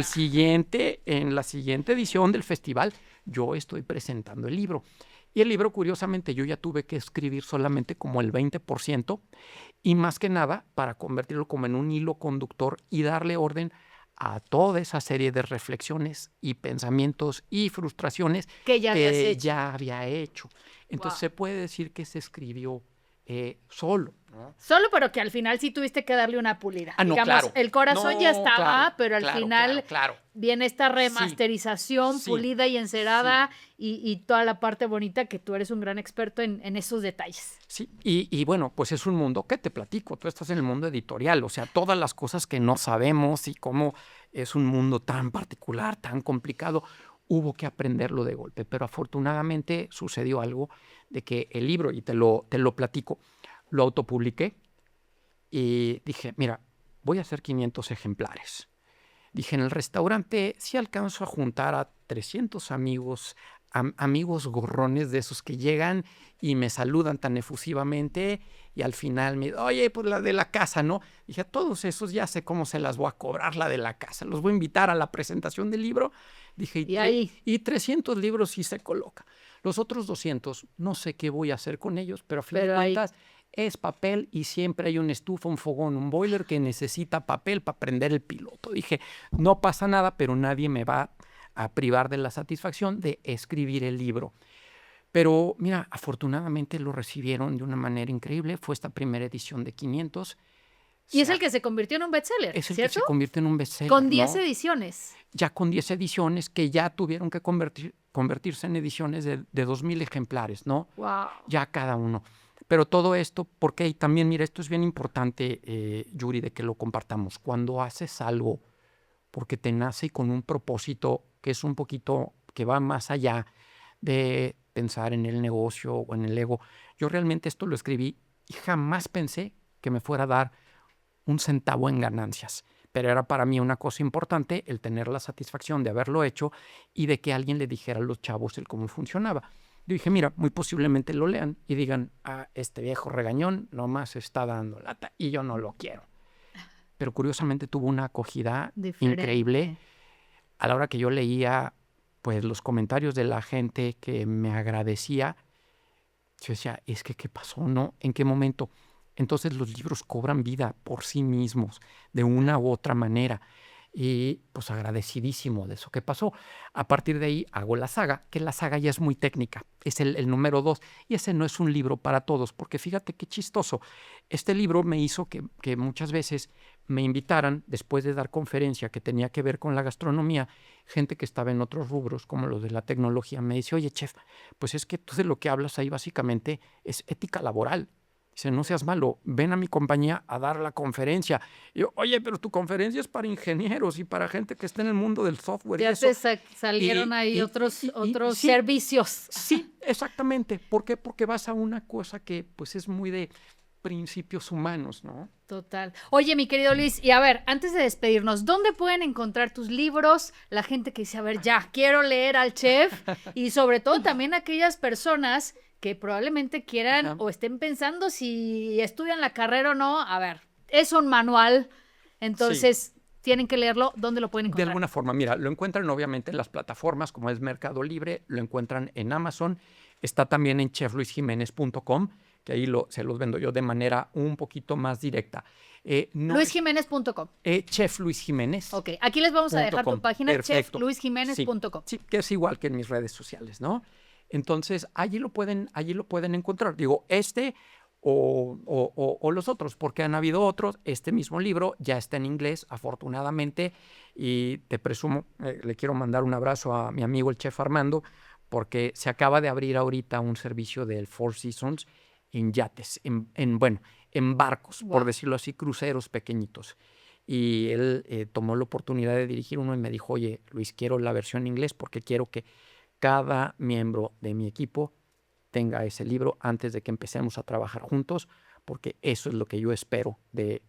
la siguiente edición del festival, yo estoy presentando el libro. Y el libro, curiosamente, yo ya tuve que escribir solamente como el 20%, y más que nada para convertirlo como en un hilo conductor y darle orden a toda esa serie de reflexiones y pensamientos y frustraciones Que ya habías hecho. ya había hecho. Entonces se puede decir que se escribió solo, ¿no? Solo, pero que al final sí tuviste que darle una pulida. No, Digamos, claro. el corazón No, ya estaba, claro, pero al final claro. viene esta remasterización Sí, pulida y encerada y toda la parte bonita que tú eres un gran experto en esos detalles. Sí, y bueno, pues es un mundo que te platico, tú estás en el mundo editorial, o sea, todas las cosas que no sabemos y cómo es un mundo tan particular, tan complicado, hubo que aprenderlo de golpe, pero afortunadamente sucedió algo de que el libro, y te lo platico, lo autopubliqué y dije, mira, voy a hacer 500 ejemplares. Dije, en el restaurante sí alcanzo a juntar a 300 amigos, amigos gorrones de esos que llegan y me saludan tan efusivamente y al final me oye, pues la de la casa, ¿no? Dije, a todos esos ya sé cómo se las voy a cobrar la de la casa. Los voy a invitar a la presentación del libro. Dije, y 300 libros sí se coloca. Los otros 200, no sé qué voy a hacer con ellos, pero a fin de cuentas es papel y siempre hay una estufa, un fogón, un boiler que necesita papel para prender el piloto. Dije, no pasa nada, pero nadie me va a privar de la satisfacción de escribir el libro. Pero mira, afortunadamente lo recibieron de una manera increíble. Fue esta primera edición de 500. Y es el que se convirtió en un bestseller, Es el ¿cierto? que se convirtió en un bestseller. Con 10 ediciones. Ya con 10 ediciones que ya tuvieron que convertirse en ediciones de 2,000 ejemplares, ¿no? Wow. Ya cada uno. Pero todo esto, porque y también, mira, esto es bien importante, Yuri, de que lo compartamos. Cuando haces algo porque te nace y con un propósito que es un poquito, que va más allá de pensar en el negocio o en el ego. Yo realmente esto lo escribí y jamás pensé que me fuera a dar un centavo en ganancias. Pero era para mí una cosa importante el tener la satisfacción de haberlo hecho y de que alguien le dijera a los chavos el cómo funcionaba. Yo dije, mira, muy posiblemente lo lean y digan, este viejo regañón nomás está dando lata y yo no lo quiero. Pero curiosamente tuvo una acogida increíble. A la hora que yo leía pues los comentarios de la gente que me agradecía, yo decía, es que ¿qué pasó? ¿No? ¿En qué momento? Entonces los libros cobran vida por sí mismos, de una u otra manera. Y pues agradecidísimo de eso que pasó. A partir de ahí hago la saga, que la saga ya es muy técnica, es el número 2. Y ese no es un libro para todos, porque fíjate qué chistoso. Este libro me hizo que muchas veces me invitaran, después de dar conferencia que tenía que ver con la gastronomía, gente que estaba en otros rubros, como los de la tecnología, me dice, oye, chef, pues es que tú de lo que hablas ahí básicamente es ética laboral. Dice, no seas malo, ven a mi compañía a dar la conferencia. Y yo, oye, pero tu conferencia es para ingenieros y para gente que está en el mundo del software. Ya y eso. salieron ahí otros sí, servicios. Sí, exactamente. ¿Por qué? Porque vas a una cosa que pues es muy de principios humanos, ¿no? Total. Oye, mi querido Luis, y a ver, antes de despedirnos, ¿dónde pueden encontrar tus libros? La gente que dice, a ver, ya, quiero leer al chef. Y sobre todo también aquellas personas que probablemente quieran o estén pensando si estudian la carrera o no. A ver, es un manual, entonces tienen que leerlo. ¿Dónde lo pueden encontrar? De alguna forma, mira, lo encuentran obviamente en las plataformas como es Mercado Libre, lo encuentran en Amazon, está también en chefluisjimenez.com, que ahí se los vendo yo de manera un poquito más directa. No, LuisJiménez.com. Chef Luis Jiménez. Ok, aquí les vamos a dejar tu página, Perfecto. chefluisjiménez.com. Sí, que es igual que en mis redes sociales, ¿no? Entonces, allí lo pueden encontrar. Digo, o los otros, porque han habido otros. Este mismo libro ya está en inglés, afortunadamente, y te presumo, le quiero mandar un abrazo a mi amigo el chef Armando, porque se acaba de abrir ahorita un servicio del Four Seasons en yates, en barcos, por decirlo así, cruceros pequeñitos. Y él tomó la oportunidad de dirigir uno y me dijo, oye, Luis, quiero la versión en inglés porque quiero que cada miembro de mi equipo tenga ese libro antes de que empecemos a trabajar juntos, porque eso es lo que yo espero de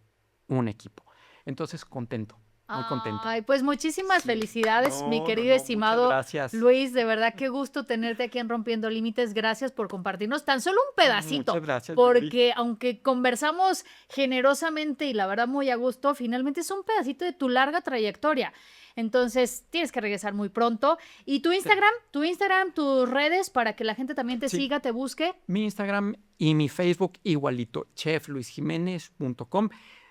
un equipo. Entonces, contento, muy contento. Ay, pues muchísimas felicidades, mi querido muchas estimado gracias. Luis. De verdad, qué gusto tenerte aquí en Rompiendo Límites. Gracias por compartirnos tan solo un pedacito. Muchas gracias, porque aunque conversamos generosamente y la verdad muy a gusto, finalmente es un pedacito de tu larga trayectoria. Entonces, tienes que regresar muy pronto. ¿Y tu Instagram? Tus redes, para que la gente también te siga, te busque. Mi Instagram y mi Facebook igualito, chefluisjimenez.com.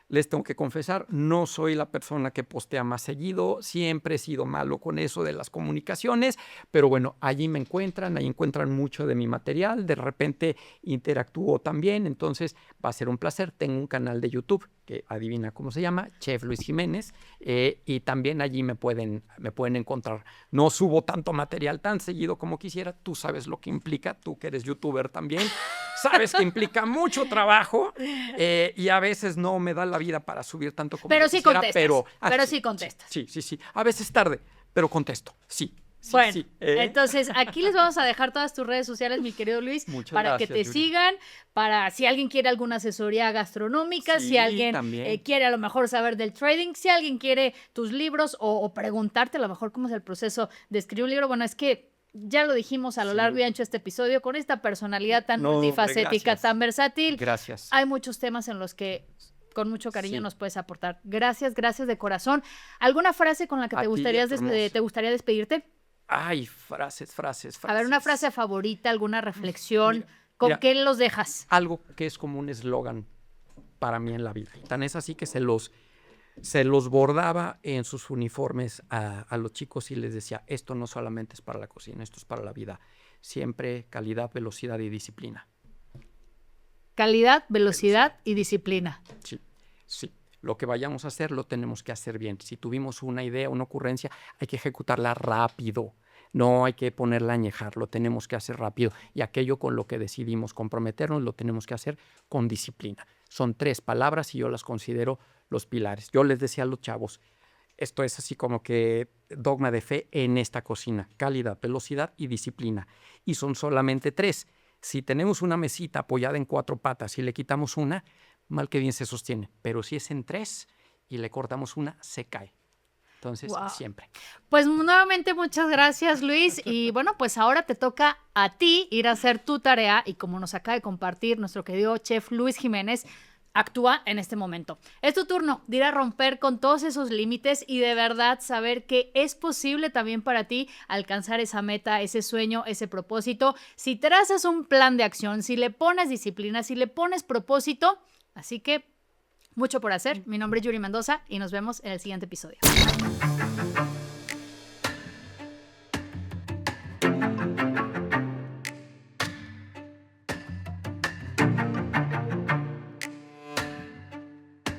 Les tengo que confesar, no soy la persona que postea más seguido, siempre he sido malo con eso de las comunicaciones, pero bueno, allí me encuentran, ahí encuentran mucho de mi material, de repente interactúo también, entonces va a ser un placer. Tengo un canal de YouTube que adivina cómo se llama, Chef Luis Jiménez, y también allí me pueden encontrar. No subo tanto material tan seguido como quisiera, tú sabes lo que implica, tú que eres youtuber también, sabes que implica mucho trabajo y a veces no me da la vida para subir tanto como pero sí quisiera, contestas, sí contestas. Sí, a veces tarde, pero contesto, sí. Bueno, entonces aquí les vamos a dejar todas tus redes sociales, mi querido Luis, para gracias, que te Yuri. sigan, para si alguien quiere alguna asesoría gastronómica, si alguien quiere a lo mejor saber del trading, si alguien quiere tus libros o preguntarte a lo mejor cómo es el proceso de escribir un libro. Bueno, es que ya lo dijimos a lo largo y ancho de este episodio, con esta personalidad tan multifacética, tan versátil. Gracias. Hay muchos temas en los que con mucho cariño nos puedes aportar. Gracias de corazón. ¿Alguna frase con la que te gustaría despedirte? Ay, frases. A ver, una frase favorita, alguna reflexión. ¿Con qué los dejas? Algo que es como un eslogan para mí en la vida. Tan es así que se los bordaba en sus uniformes a los chicos y les decía, esto no solamente es para la cocina, esto es para la vida. Siempre calidad, velocidad y disciplina. Calidad, velocidad y disciplina. Sí. Lo que vayamos a hacer lo tenemos que hacer bien. Si tuvimos una idea, una ocurrencia, hay que ejecutarla rápido. No hay que ponerla a añejar, lo tenemos que hacer rápido. Y aquello con lo que decidimos comprometernos lo tenemos que hacer con disciplina. Son 3 palabras y yo las considero los pilares. Yo les decía a los chavos, esto es así como que dogma de fe en esta cocina. Calidad, velocidad y disciplina. Y son solamente 3. Si tenemos una mesita apoyada en 4 patas y le quitamos una, mal que bien se sostiene. Pero si es en 3 y le cortamos una, se cae. Entonces, siempre. Pues nuevamente muchas gracias, Luis. Y bueno, pues ahora te toca a ti ir a hacer tu tarea. Y como nos acaba de compartir nuestro querido chef Luis Jiménez, actúa en este momento. Es tu turno de ir a romper con todos esos límites y de verdad saber que es posible también para ti alcanzar esa meta, ese sueño, ese propósito. Si trazas un plan de acción, si le pones disciplina, si le pones propósito. Así que mucho por hacer. Mi nombre es Yuri Mendoza y nos vemos en el siguiente episodio.